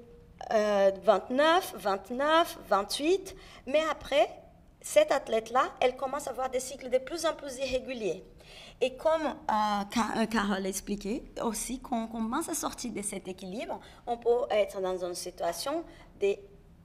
29, 29, 28. Mais après, cette athlète-là, elle commence à avoir des cycles de plus en plus irréguliers. Et comme Carole expliquait aussi, quand on commence à sortir de cet équilibre, on peut être dans une situation de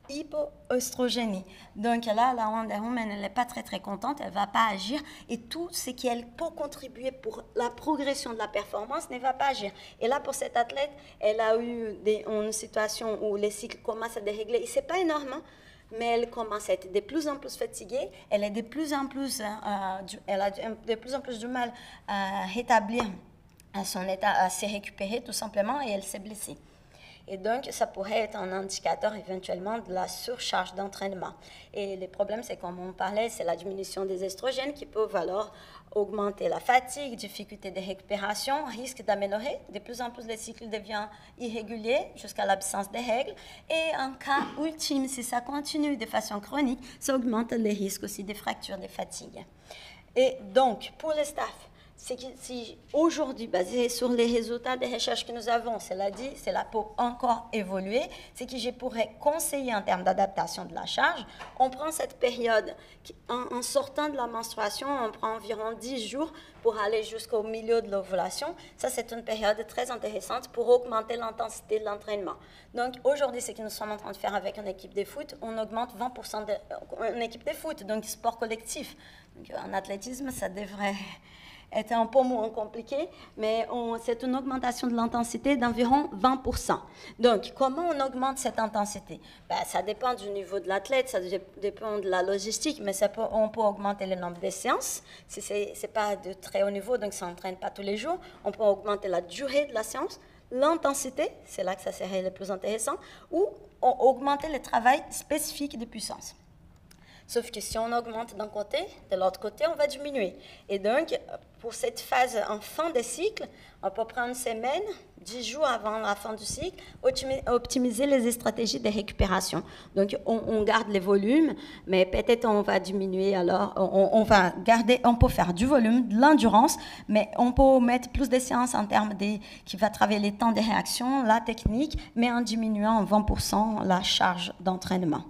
hypoœstrogénie. Donc là, la Wonder Woman, elle n'est pas très très contente, elle ne va pas agir et tout ce qu'elle peut contribuer pour la progression de la performance ne va pas agir. Et là, pour cette athlète, elle a eu une situation où les cycles commencent à dérégler et ce n'est pas énorme, mais elle commence à être de plus en plus fatiguée, elle a de plus en plus du mal à rétablir son état, à se récupérer tout simplement et elle s'est blessée. Et donc, ça pourrait être un indicateur éventuellement de la surcharge d'entraînement. Et le problème, c'est comme on parlait, c'est la diminution des estrogènes qui peuvent alors augmenter la fatigue, difficulté de récupération, risque d'améliorer. De plus en plus, le cycle devient irrégulier jusqu'à l'absence de règles. Et en cas ultime, si ça continue de façon chronique, ça augmente les risques aussi de fractures, de fatigue. Et donc, pour le staff, c'est que si aujourd'hui, basé sur les résultats des recherches que nous avons, cela dit, c'est là pour encore évoluer, c'est que je pourrais conseiller en termes d'adaptation de la charge. On prend cette période, en sortant de la menstruation, on prend environ 10 jours pour aller jusqu'au milieu de l'ovulation. Ça, c'est une période très intéressante pour augmenter l'intensité de l'entraînement. Donc, aujourd'hui, ce que nous sommes en train de faire avec une équipe de foot, on augmente 20% une équipe de foot, donc sport collectif. Donc, en athlétisme, ça devrait est un peu moins compliqué, mais c'est une augmentation de l'intensité d'environ 20%. Donc, comment on augmente cette intensité? Ça dépend du niveau de l'athlète, ça dépend de la logistique, mais on peut augmenter le nombre de séances. Si ce n'est pas de très haut niveau, donc ça n'entraîne pas tous les jours, on peut augmenter la durée de la séance, l'intensité, c'est là que ça serait le plus intéressant, ou augmenter le travail spécifique de puissance. Sauf que si on augmente d'un côté, de l'autre côté, on va diminuer. Et donc, pour cette phase en fin de cycle, on peut prendre une semaine, 10 jours avant la fin du cycle, optimiser les stratégies de récupération. Donc, on garde les volumes, mais peut-être on va diminuer alors, on va garder, on peut faire du volume, de l'endurance, mais on peut mettre plus de séances en termes qui va travailler les temps de réaction, la technique, mais en diminuant 20% la charge d'entraînement.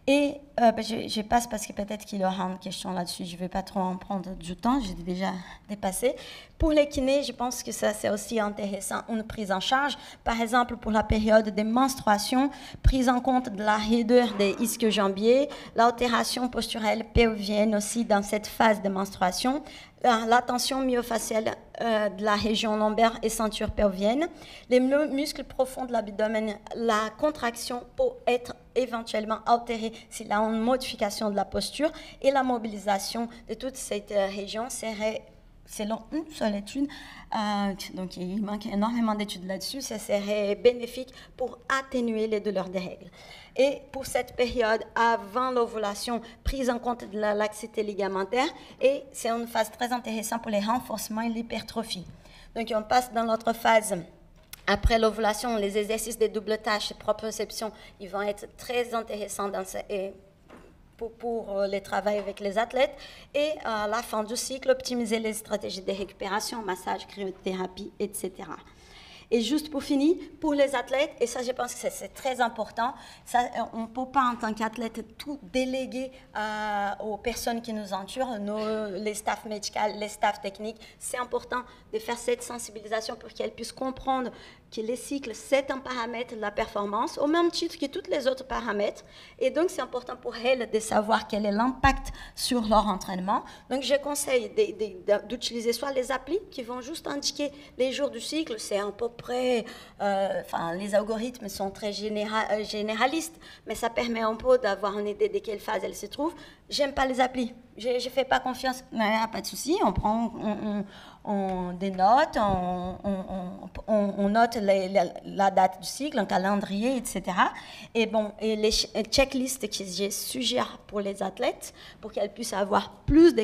Et je passe parce que peut-être qu'il y aura une question là-dessus. Je ne vais pas trop en prendre du temps, j'ai déjà dépassé. Pour les kinés, je pense que ça c'est aussi intéressant, une prise en charge. Par exemple, pour la période de menstruation, prise en compte de la raideur des ischio-jambiers, l'altération posturelle pelvienne aussi dans cette phase de menstruation, la tension myofasciale de la région lombaire et ceinture pelvienne, les muscles profonds de l'abdomen, la contraction peut être éventuellement altérée s'il y a une modification de la posture et la mobilisation de toute cette région serait, selon une seule étude, donc il manque énormément d'études là-dessus, ça serait bénéfique pour atténuer les douleurs des règles. Et pour cette période avant l'ovulation, prise en compte de la laxité ligamentaire, et c'est une phase très intéressante pour les renforcements et l'hypertrophie. Donc on passe dans l'autre phase. Après l'ovulation, les exercices de double tâche et proprioception, ils vont être très intéressants pour le travail avec les athlètes. Et à la fin du cycle, optimiser les stratégies de récupération, massage, cryothérapie, etc. Et juste pour finir, pour les athlètes, et ça je pense que c'est très important, ça, on ne peut pas en tant qu'athlète tout déléguer aux personnes qui nous entourent, les staffs médicaux, les staffs techniques. C'est important de faire cette sensibilisation pour qu'elles puissent comprendre que les cycles, c'est un paramètre de la performance, au même titre que tous les autres paramètres. Et donc, c'est important pour elles de savoir quel est l'impact sur leur entraînement. Donc, je conseille d'utiliser soit les applis qui vont juste indiquer les jours du cycle, c'est à peu près, les algorithmes sont très généralistes, mais ça permet un peu d'avoir une idée de quelle phase elles se trouvent. J'aime pas les applis, je ne fais pas confiance, pas de souci, on prend des notes, on note la date du cycle, un calendrier, etc. Et les checklists que je suggère pour les athlètes, pour qu'elles puissent avoir plus de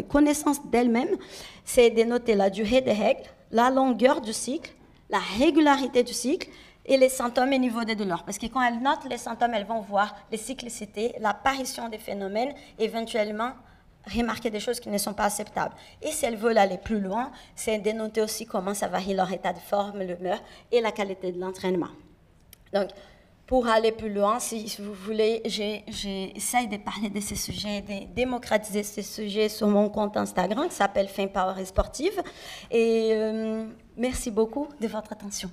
connaissance d'elles-mêmes, c'est de noter la durée des règles, la longueur du cycle, la régularité du cycle, et les symptômes et niveau de douleur. Parce que quand elles notent les symptômes, elles vont voir les cyclicités, l'apparition des phénomènes, éventuellement remarquer des choses qui ne sont pas acceptables. Et si elles veulent aller plus loin, c'est dénoter aussi comment ça varie leur état de forme, l'humeur et la qualité de l'entraînement. Donc, pour aller plus loin, si vous voulez, j'essaye de parler de ces sujets, de démocratiser ces sujets sur mon compte Instagram qui s'appelle Femme Power et Sportive. Et merci beaucoup de votre attention.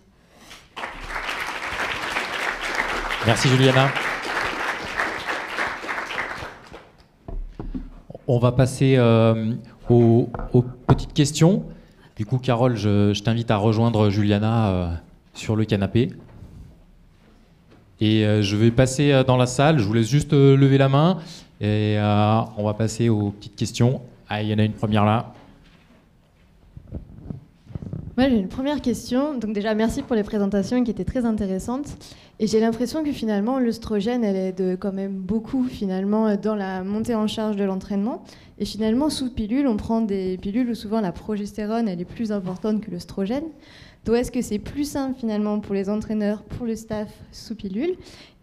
Merci Juliana. On va passer aux petites questions. Du coup, Carole, je t'invite à rejoindre Juliana sur le canapé. Et je vais passer dans la salle. Je vous laisse juste lever la main. Et on va passer aux petites questions. Ah, il y en a une première là. Moi, j'ai une première question. Donc déjà, merci pour les présentations qui étaient très intéressantes. Et j'ai l'impression que finalement, l'œstrogène, elle aide quand même beaucoup finalement dans la montée en charge de l'entraînement. Et finalement, sous pilule, on prend des pilules où souvent la progestérone, elle est plus importante que l'œstrogène. Donc est-ce que c'est plus simple finalement pour les entraîneurs, pour le staff sous pilule?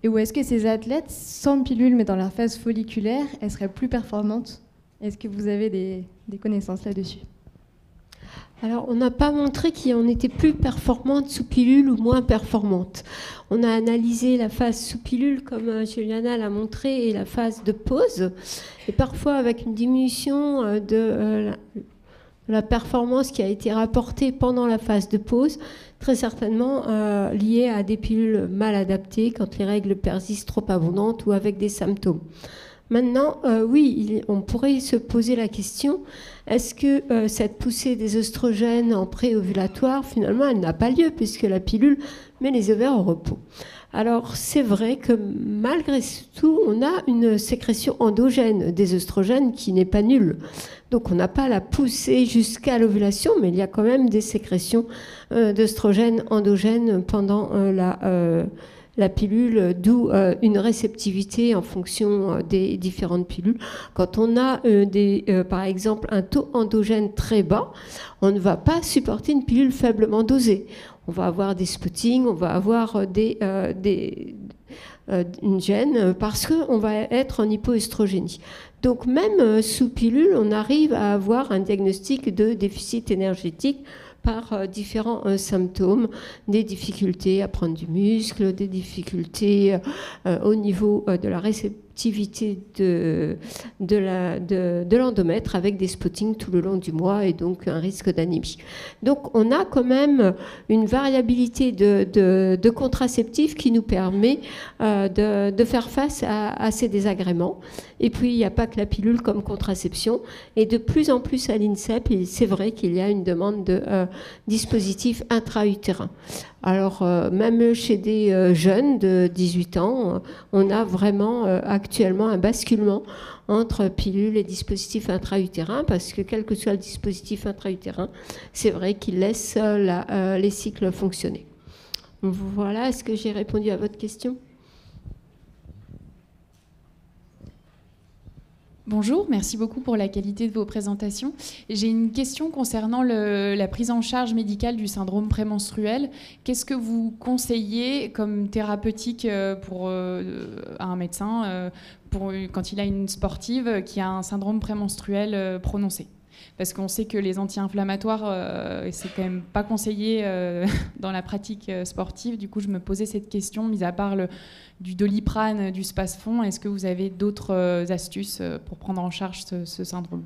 Et où est-ce que ces athlètes sans pilule, mais dans leur phase folliculaire, elles seraient plus performantes? Est-ce que vous avez des connaissances là-dessus? Alors, on n'a pas montré qui en était plus performante sous pilule ou moins performante. On a analysé la phase sous pilule, comme Juliana l'a montré, et la phase de pause. Et parfois, avec une diminution de la performance qui a été rapportée pendant la phase de pause, très certainement liée à des pilules mal adaptées, quand les règles persistent trop abondantes ou avec des symptômes. Maintenant, oui, on pourrait se poser la question, est-ce que cette poussée des œstrogènes en préovulatoire, finalement, elle n'a pas lieu, puisque la pilule met les ovaires au repos. Alors, c'est vrai que malgré tout, on a une sécrétion endogène des œstrogènes qui n'est pas nulle. Donc, on n'a pas la poussée jusqu'à l'ovulation, mais il y a quand même des sécrétions d'œstrogènes endogènes pendant la pilule, d'où une réceptivité en fonction des différentes pilules. Quand on a par exemple un taux endogène très bas, on ne va pas supporter une pilule faiblement dosée. On va avoir des spottings, on va avoir une gêne parce qu'on va être en hypoœstrogénie. Donc même sous pilule, on arrive à avoir un diagnostic de déficit énergétique par différents symptômes, des difficultés à prendre du muscle, des difficultés au niveau de la réceptivité de l'endomètre avec des spottings tout le long du mois et donc un risque d'anémie. Donc on a quand même une variabilité de contraceptifs qui nous permet de faire face à ces désagréments. Et puis il n'y a pas que la pilule comme contraception. Et de plus en plus à l'INSEP, c'est vrai qu'il y a une demande de dispositifs intra-utérins. Alors, même chez des jeunes de 18 ans, on a vraiment actuellement un basculement entre pilules et dispositifs intra-utérins, parce que quel que soit le dispositif intra-utérin, c'est vrai qu'il laisse les cycles fonctionner. Voilà, est-ce que j'ai répondu à votre question ? Bonjour, merci beaucoup pour la qualité de vos présentations. J'ai une question concernant la prise en charge médicale du syndrome prémenstruel. Qu'est-ce que vous conseillez comme thérapeutique pour un médecin quand il a une sportive qui a un syndrome prémenstruel prononcé ? Parce qu'on sait que les anti-inflammatoires, c'est quand même pas conseillé dans la pratique sportive. Du coup, je me posais cette question, mis à part du Doliprane, du Spasfon, est-ce que vous avez d'autres astuces pour prendre en charge ce syndrome ?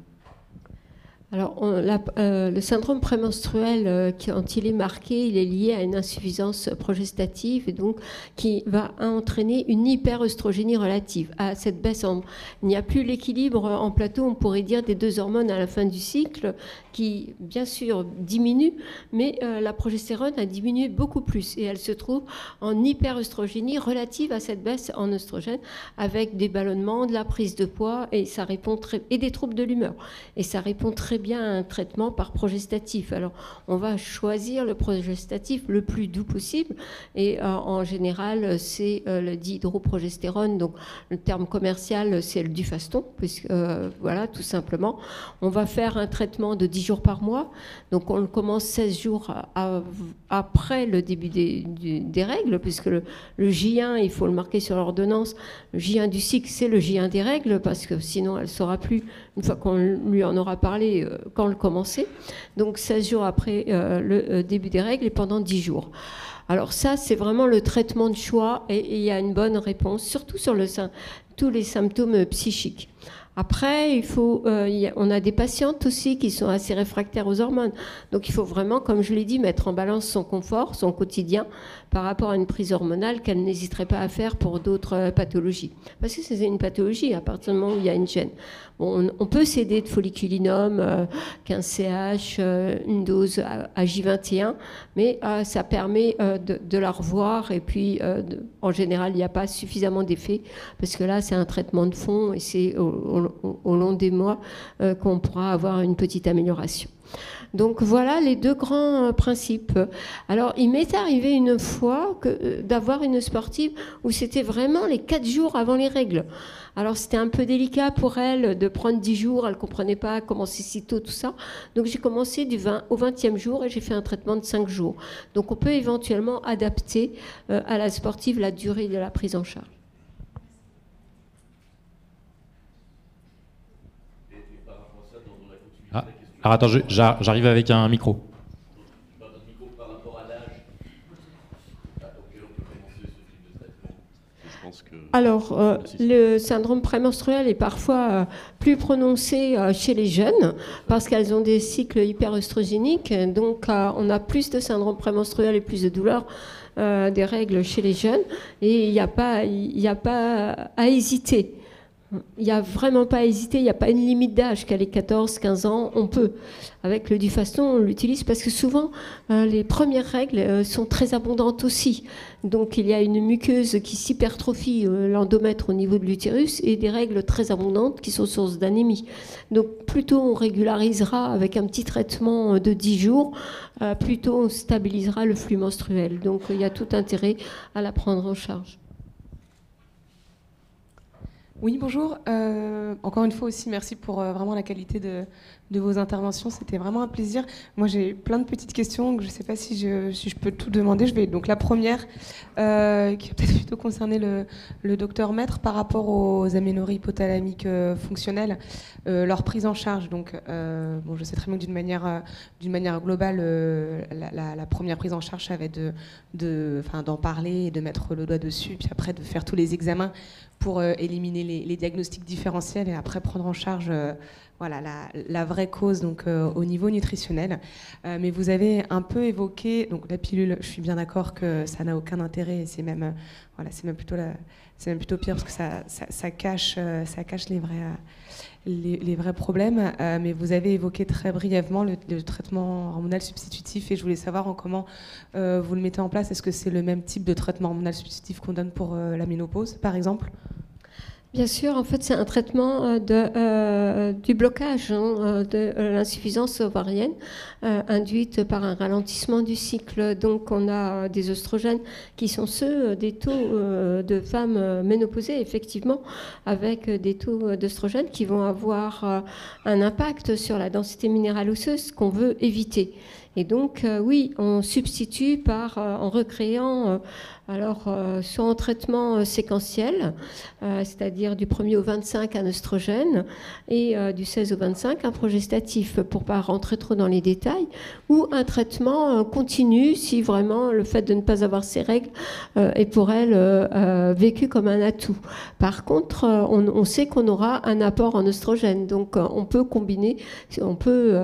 Alors, le syndrome prémenstruel, quand il est marqué, il est lié à une insuffisance progestative et donc qui va entraîner une hyperœstrogénie relative. À cette baisse, il n'y a plus l'équilibre en plateau, on pourrait dire, des deux hormones à la fin du cycle qui, bien sûr, diminue, mais la progestérone a diminué beaucoup plus et elle se trouve en hyperœstrogénie relative à cette baisse en œstrogène avec des ballonnements, de la prise de poids et ça répond et des troubles de l'humeur. Et ça répond très bien un traitement par progestatif. Alors, on va choisir le progestatif le plus doux possible, et en général, c'est le dihydroprogestérone. Donc, le terme commercial, c'est le Dufaston, puisque, voilà, tout simplement. On va faire un traitement de 10 jours par mois. Donc, on commence 16 jours après le début des règles, puisque le J1, il faut le marquer sur l'ordonnance, le J1 du cycle, c'est le J1 des règles, parce que sinon, elle ne saura plus, une fois qu'on lui en aura parlé, quand le commencer. Donc, 16 jours après le début des règles et pendant 10 jours. Alors ça, c'est vraiment le traitement de choix, et il y a une bonne réponse, surtout sur tous les symptômes psychiques. Après, on a des patientes aussi qui sont assez réfractaires aux hormones. Donc, il faut vraiment, comme je l'ai dit, mettre en balance son confort, son quotidien, par rapport à une prise hormonale qu'elle n'hésiterait pas à faire pour d'autres pathologies. Parce que c'est une pathologie à partir du moment où il y a une gène. Bon, on peut s'aider de folliculinum, 15 CH, une dose à J21, mais ça permet de la revoir. Et puis, en général, il n'y a pas suffisamment d'effet, parce que là, c'est un traitement de fond, et c'est au long des mois qu'on pourra avoir une petite amélioration. Donc voilà les deux grands principes. Alors il m'est arrivé une fois d'avoir une sportive où c'était vraiment les 4 jours avant les règles. Alors c'était un peu délicat pour elle de prendre 10 jours, elle ne comprenait pas comment c'est si tôt, tout ça. Donc j'ai commencé du 20 au 20e jour et j'ai fait un traitement de 5 jours. Donc on peut éventuellement adapter à la sportive la durée de la prise en charge. Ah. Alors attends, j'arrive avec un micro. Alors, le syndrome prémenstruel est parfois plus prononcé chez les jeunes parce qu'elles ont des cycles hyperœstrogéniques. Donc, on a plus de syndrome prémenstruel et plus de douleurs des règles chez les jeunes. Et il n'y a pas à hésiter. Il n'y a vraiment pas à hésiter, il n'y a pas une limite d'âge. Qu'à les 14, 15 ans, on peut. Avec le Dufaston, on l'utilise parce que souvent, les premières règles sont très abondantes aussi. Donc, il y a une muqueuse qui s'hypertrophie l'endomètre au niveau de l'utérus et des règles très abondantes qui sont source d'anémie. Donc, plutôt on régularisera avec un petit traitement de 10 jours, plutôt on stabilisera le flux menstruel. Donc, il y a tout intérêt à la prendre en charge. Oui, bonjour. Encore une fois aussi, merci pour vraiment la qualité de vos interventions. C'était vraiment un plaisir. Moi, j'ai plein de petites questions. Je ne sais pas si je peux tout demander. Donc, la première, qui va peut-être plutôt concerner le docteur Maître par rapport aux aménorrhées hypothalamiques fonctionnelles, leur prise en charge. Donc, bon, je sais très bien que d'une manière globale, la première prise en charge, ça va être d'en parler et de mettre le doigt dessus, puis après de faire tous les examens pour éliminer les diagnostics différentiels et après prendre en charge voilà, la vraie cause donc, au niveau nutritionnel. Mais vous avez un peu évoqué, donc la pilule, je suis bien d'accord que ça n'a aucun intérêt et c'est même plutôt pire parce que ça cache les vrais problèmes. Mais vous avez évoqué très brièvement le traitement hormonal substitutif et je voulais savoir comment vous le mettez en place. Est-ce que c'est le même type de traitement hormonal substitutif qu'on donne pour la ménopause, par exemple ? Bien sûr, en fait, c'est un traitement du blocage de l'insuffisance ovarienne induite par un ralentissement du cycle. Donc, on a des œstrogènes qui sont ceux des taux de femmes ménopausées, effectivement, avec des taux d'œstrogènes qui vont avoir un impact sur la densité minérale osseuse qu'on veut éviter. Et donc, oui, on substitue en recréant, soit en traitement séquentiel, c'est-à-dire du 1er au 25 un œstrogène et du 16 au 25 un progestatif, pour ne pas rentrer trop dans les détails, ou un traitement continu si vraiment le fait de ne pas avoir ces règles est pour elle vécu comme un atout. Par contre, on sait qu'on aura un apport en œstrogène, donc on peut combiner, on peut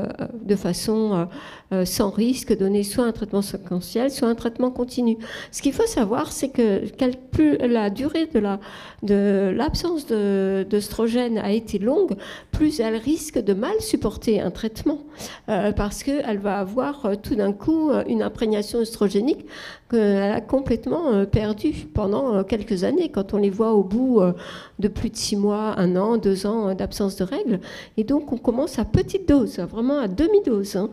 de façon sans risque donner soit un traitement séquentiel, soit un traitement continu. Ce qu'il faut savoir, c'est que plus la durée de l'absorption l'absence d'œstrogène a été longue, plus elle risque de mal supporter un traitement, parce qu'elle va avoir tout d'un coup une imprégnation œstrogénique qu'elle a complètement perdue pendant quelques années, quand on les voit au bout de plus de 6 mois, 1 an, 2 ans d'absence de règles. Et donc on commence à petite dose, vraiment à demi-dose,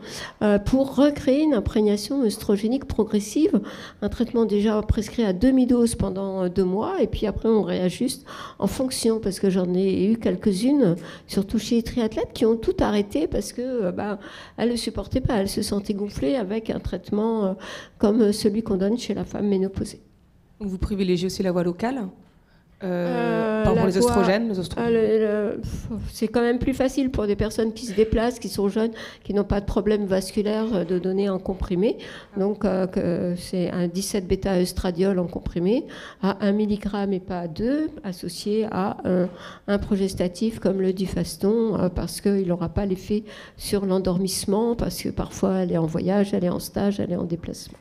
pour recréer une imprégnation œstrogénique progressive. Un traitement déjà prescrit à demi-dose pendant 2 mois, et puis après on réajuste en fonction, parce que j'en ai eu quelques-unes, surtout chez les triathlètes, qui ont tout arrêté parce que elles ne le supportaient pas, elles se sentaient gonflées avec un traitement comme celui qu'on donne chez la femme ménopausée. Donc vous privilégiez aussi la voie locale pour les oestrogènes, c'est quand même plus facile pour des personnes qui se déplacent, qui sont jeunes, qui n'ont pas de problème vasculaire, de donner en comprimé. Donc c'est un 17 bêta-œstradiol en comprimé à 1 mg et pas à 2, associé à un progestatif comme le Dufaston, parce qu'il n'aura pas l'effet sur l'endormissement, parce que parfois elle est en voyage, elle est en stage, elle est en déplacement.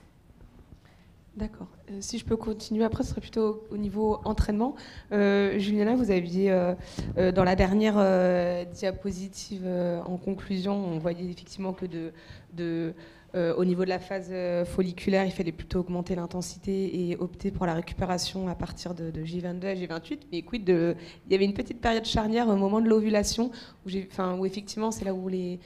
D'accord. Si je peux continuer après, ce serait plutôt au niveau entraînement. Juliana, vous aviez, dans la dernière diapositive en conclusion, on voyait effectivement que au niveau de la phase folliculaire, il fallait plutôt augmenter l'intensité et opter pour la récupération à partir de J22 à J28. Mais quid il y avait une petite période charnière au moment de l'ovulation où effectivement c'est là où les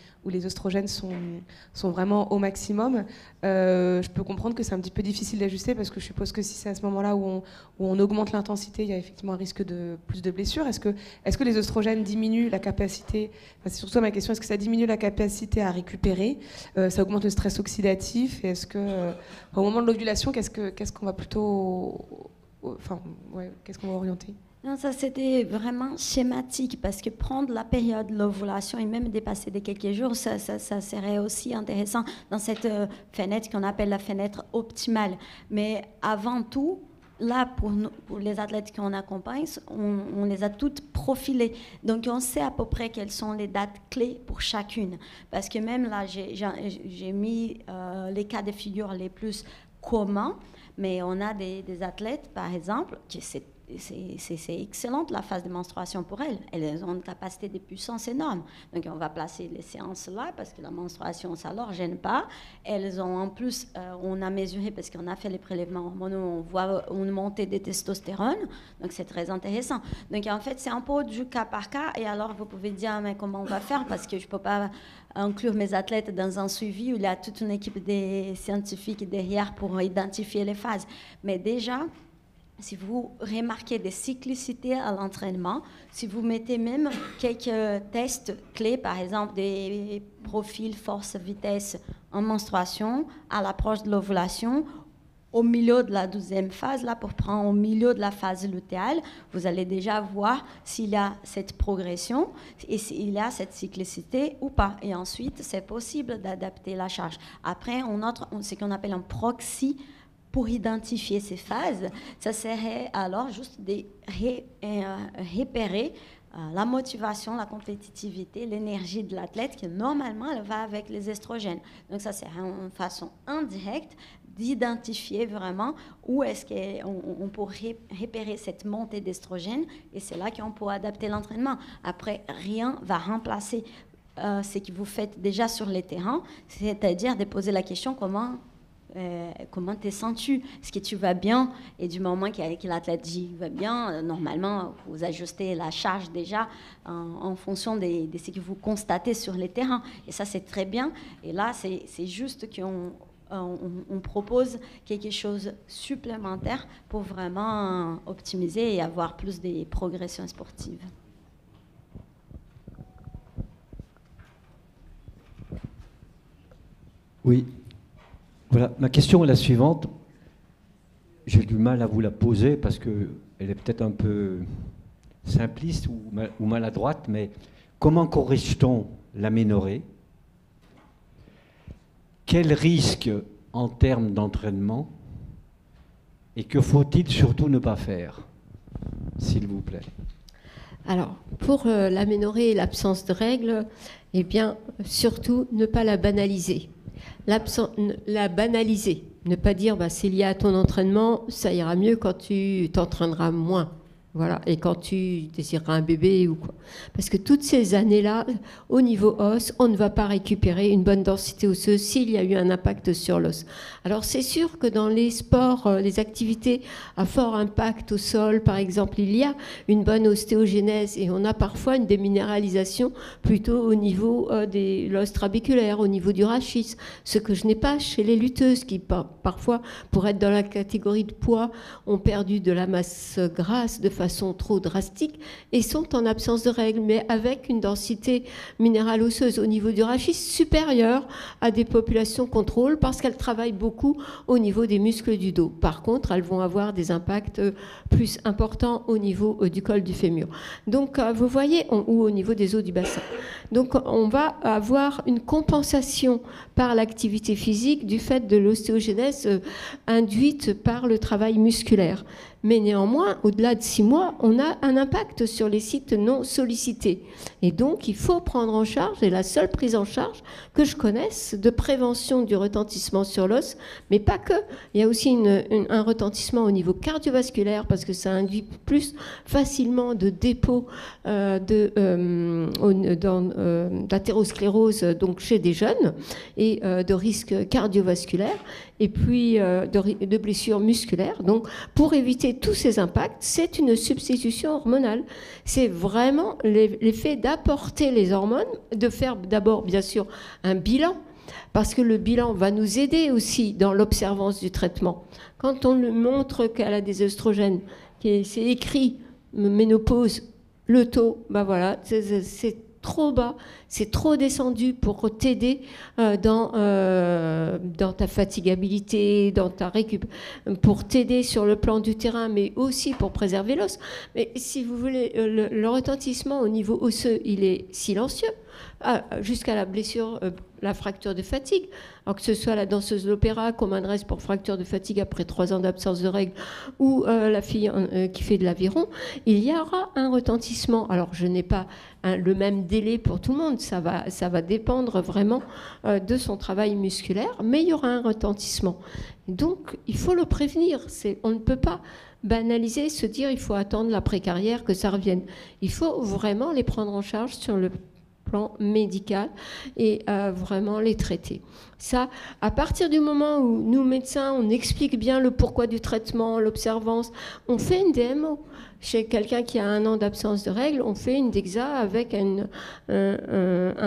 oestrogènes sont vraiment au maximum. Je peux comprendre que c'est un petit peu difficile d'ajuster, parce que je suppose que si c'est à ce moment-là où on augmente l'intensité, il y a effectivement un risque de plus de blessures. Est-ce que les oestrogènes diminuent la capacité, c'est surtout ma question, est-ce que ça diminue la capacité à récupérer, ça augmente le stress oxydatif, et est-ce que au moment de l'ovulation, qu'est-ce qu'on va plutôt, qu'est-ce qu'on va orienter? Non, ça c'était vraiment schématique, parce que prendre la période de l'ovulation et même dépasser de quelques jours, ça serait aussi intéressant dans cette fenêtre qu'on appelle la fenêtre optimale. Mais avant tout, là, pour les athlètes qu'on accompagne, on les a toutes profilées. Donc, on sait à peu près quelles sont les dates clés pour chacune. Parce que même là, j'ai mis les cas de figure les plus communs, mais on a des athlètes, par exemple, qui c'est excellente la phase de menstruation pour elles. Elles ont une capacité de puissance énorme. Donc on va placer les séances là, parce que la menstruation, ça ne leur gêne pas. Elles ont en plus, on a mesuré, parce qu'on a fait les prélèvements hormonaux, on voit une montée de testostérone. Donc c'est très intéressant. Donc en fait, c'est un peu du cas par cas. Et alors vous pouvez dire, mais comment on va faire, parce que je ne peux pas inclure mes athlètes dans un suivi où il y a toute une équipe de scientifiques derrière pour identifier les phases. Mais déjà, si vous remarquez des cyclicités à l'entraînement, si vous mettez même quelques tests clés, par exemple des profils force-vitesse en menstruation, à l'approche de l'ovulation, au milieu de la 12e phase, là, pour prendre au milieu de la phase lutéale, vous allez déjà voir s'il y a cette progression et s'il y a cette cyclicité ou pas. Et ensuite, c'est possible d'adapter la charge. Après, on a ce qu'on appelle un proxy pour identifier ces phases. Ça serait alors juste de repérer la motivation, la compétitivité, l'énergie de l'athlète, qui normalement elle va avec les estrogènes. Donc ça serait une façon indirecte d'identifier vraiment où est-ce qu'on pourrait repérer cette montée d'estrogènes, et c'est là qu'on peut adapter l'entraînement. Après, rien va remplacer ce que vous faites déjà sur les terrains, c'est-à-dire de poser la question comment te sens-tu? Est-ce que tu vas bien? Et du moment que l'athlète dit va bien, normalement, vous ajustez la charge déjà en fonction de ce que vous constatez sur les terrains. Et ça, c'est très bien. Et là, c'est juste qu'on propose quelque chose supplémentaire pour vraiment optimiser et avoir plus de progressions sportives. Oui. Voilà, ma question est la suivante. J'ai du mal à vous la poser parce qu'elle est peut-être un peu simpliste ou maladroite, mais comment corrige-t-on l'aménorrhée? Quel risque en termes d'entraînement? Et que faut-il surtout ne pas faire, s'il vous plaît? Alors, pour l'aménorrhée et l'absence de règles, eh bien, surtout ne pas la banaliser. La banaliser, ne pas dire c'est lié à ton entraînement, ça ira mieux quand tu t'entraîneras moins. Voilà, et quand tu désireras un bébé ou quoi. Parce que toutes ces années-là, au niveau os, on ne va pas récupérer une bonne densité osseuse s'il y a eu un impact sur l'os. Alors c'est sûr que dans les sports, les activités à fort impact au sol, par exemple, il y a une bonne ostéogenèse et on a parfois une déminéralisation plutôt au niveau de l'os trabéculaire, au niveau du rachis, ce que je n'ai pas chez les lutteuses qui parfois, pour être dans la catégorie de poids, ont perdu de la masse grasse de façon trop drastique et sont en absence de règles, mais avec une densité minérale osseuse au niveau du rachis supérieure à des populations contrôle parce qu'elles travaillent beaucoup au niveau des muscles du dos. Par contre, elles vont avoir des impacts plus importants au niveau du col du fémur. Donc, vous voyez, ou au niveau des os du bassin. Donc, on va avoir une compensation par l'activité physique du fait de l'ostéogenèse induite par le travail musculaire. Mais néanmoins, au-delà de 6 mois, on a un impact sur les sites non sollicités. Et donc, il faut prendre en charge, et la seule prise en charge que je connaisse de prévention du retentissement sur l'os, mais pas que. Il y a aussi un retentissement au niveau cardiovasculaire, parce que ça induit plus facilement de dépôt d'athérosclérose donc chez des jeunes, et de risques cardiovasculaires, et puis de blessures musculaires. Donc, pour éviter tous ces impacts, c'est une substitution hormonale. C'est vraiment l'effet d'apporter les hormones, de faire d'abord, bien sûr, un bilan, parce que le bilan va nous aider aussi dans l'observance du traitement. Quand on lui montre qu'elle a des œstrogènes, c'est écrit ménopause, le taux, ben voilà, c'est trop bas, c'est trop descendu pour t'aider dans ta fatigabilité, dans ta récup, pour t'aider sur le plan du terrain, mais aussi pour préserver l'os. Mais si vous voulez, le retentissement au niveau osseux, il est silencieux, jusqu'à la blessure, la fracture de fatigue. Alors que ce soit la danseuse de l'opéra qu'on m'adresse pour fracture de fatigue après 3 ans d'absence de règles, ou la fille qui fait de l'aviron, il y aura un retentissement. Alors je n'ai pas le même délai pour tout le monde, ça va dépendre vraiment de son travail musculaire, mais il y aura un retentissement. Donc il faut le prévenir, on ne peut pas banaliser, se dire il faut attendre l'après-carrière que ça revienne. Il faut vraiment les prendre en charge sur le plan médical et vraiment les traiter. Ça, à partir du moment où nous, médecins, on explique bien le pourquoi du traitement, l'observance, on fait une DMO. Chez quelqu'un qui a 1 an d'absence de règles, on fait une DEXA avec un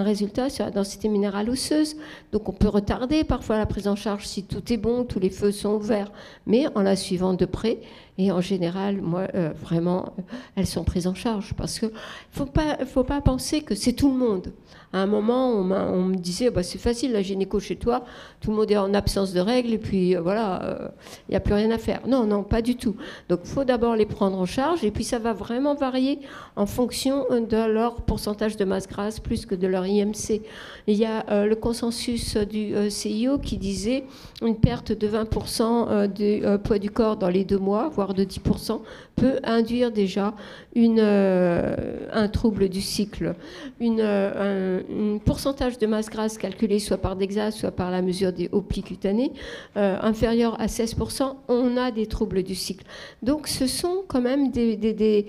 résultat sur la densité minérale osseuse. Donc on peut retarder parfois la prise en charge si tout est bon, tous les feux sont ouverts, mais en la suivant de près. Et en général, moi, vraiment, elles sont prises en charge parce que faut pas penser que c'est tout le monde. À un moment, on me disait, bah, c'est facile, la gynéco chez toi, tout le monde est en absence de règles et puis voilà, il n'y a plus rien à faire. Non, non, pas du tout. Donc, il faut d'abord les prendre en charge et puis ça va vraiment varier en fonction de leur pourcentage de masse grasse plus que de leur IMC. Il y a le consensus du CIO qui disait une perte de 20% du poids du corps dans les 2 mois, voire de 10%, peut induire déjà un trouble du cycle. Un pourcentage de masse grasse calculé soit par DEXA, soit par la mesure des hauts plis cutanés, inférieur à 16%, on a des troubles du cycle. Donc ce sont quand même des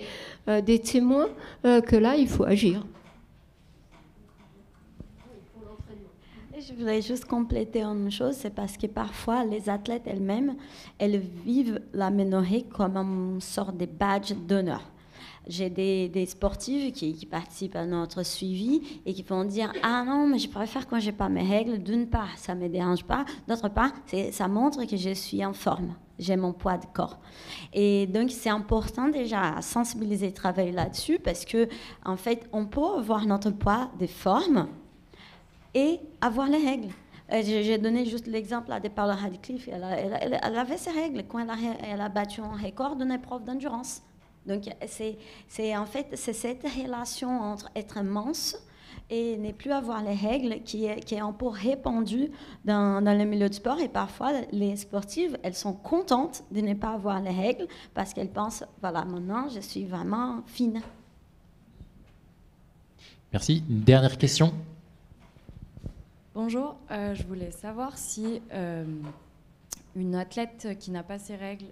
témoins que là, il faut agir. Je voudrais juste compléter une chose, c'est parce que parfois les athlètes elles-mêmes, elles vivent l'aménorrhée comme une sorte de badge d'honneur. J'ai des sportives qui participent à notre suivi et qui vont dire « Ah non, mais je préfère quand je n'ai pas mes règles. D'une part, ça ne me dérange pas. D'autre part, ça montre que je suis en forme. J'ai mon poids de corps. » Et donc, c'est important déjà à sensibiliser et travailler là-dessus parce que, en fait, on peut avoir notre poids de forme et avoir les règles. J'ai donné juste l'exemple de Paula Radcliffe. Elle avait ses règles quand elle a battu un record d'une épreuve d'endurance. Donc, en fait, c'est cette relation entre être mince et ne plus avoir les règles qui est un peu répandue dans le milieu du sport. Et parfois, les sportives, elles sont contentes de ne pas avoir les règles parce qu'elles pensent, voilà, maintenant, je suis vraiment fine. Merci. Une dernière question. Bonjour, je voulais savoir si une athlète qui n'a pas ses règles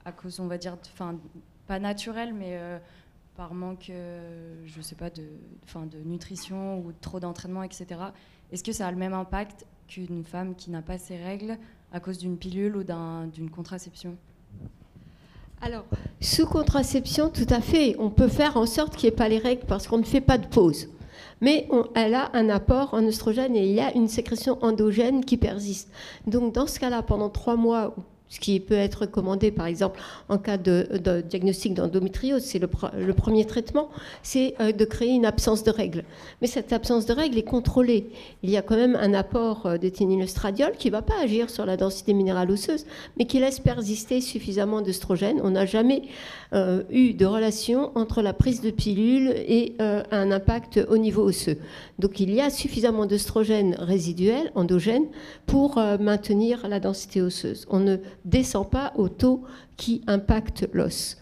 à cause, on va dire, pas naturel, mais par manque, je sais pas, de nutrition ou trop d'entraînement, etc. Est-ce que ça a le même impact qu'une femme qui n'a pas ses règles à cause d'une pilule ou d'une contraception? Alors, sous contraception, tout à fait, on peut faire en sorte qu'il n'y ait pas les règles parce qu'on ne fait pas de pause. Mais elle a un apport en oestrogène et il y a une sécrétion endogène qui persiste. Donc, dans ce cas-là, pendant 3 mois, ce qui peut être recommandé, par exemple, en cas de diagnostic d'endométriose, c'est le premier traitement, c'est de créer une absence de règles. Mais cette absence de règles est contrôlée. Il y a quand même un apport d'éthénylestradiol qui ne va pas agir sur la densité minérale osseuse, mais qui laisse persister suffisamment d'œstrogène. On n'a jamais eu de relation entre la prise de pilule et un impact au niveau osseux. Donc il y a suffisamment d'œstrogène résiduel, endogène, pour maintenir la densité osseuse. On ne descend pas au taux qui impacte l'os.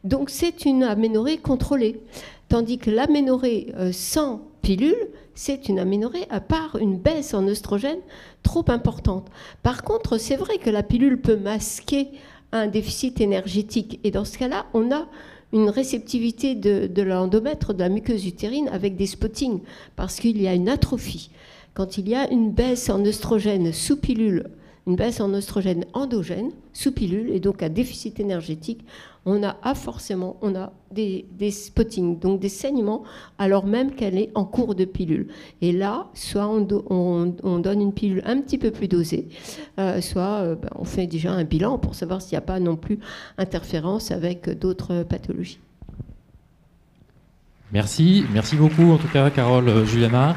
Donc c'est une aménorrhée contrôlée. Tandis que l'aménorrhée sans pilule, c'est une aménorrhée à part une baisse en œstrogène trop importante. Par contre, c'est vrai que la pilule peut masquer un déficit énergétique. Et dans ce cas-là, on a une réceptivité de l'endomètre, de la muqueuse utérine, avec des spottings, parce qu'il y a une atrophie. Quand il y a une baisse en œstrogène sous pilule, une baisse en oestrogène endogène sous pilule et donc un déficit énergétique, on a des spottings, donc des saignements, alors même qu'elle est en cours de pilule. Et là, soit on donne une pilule un petit peu plus dosée, soit on fait déjà un bilan pour savoir s'il n'y a pas non plus interférence avec d'autres pathologies. Merci beaucoup en tout cas, Carole, Juliana.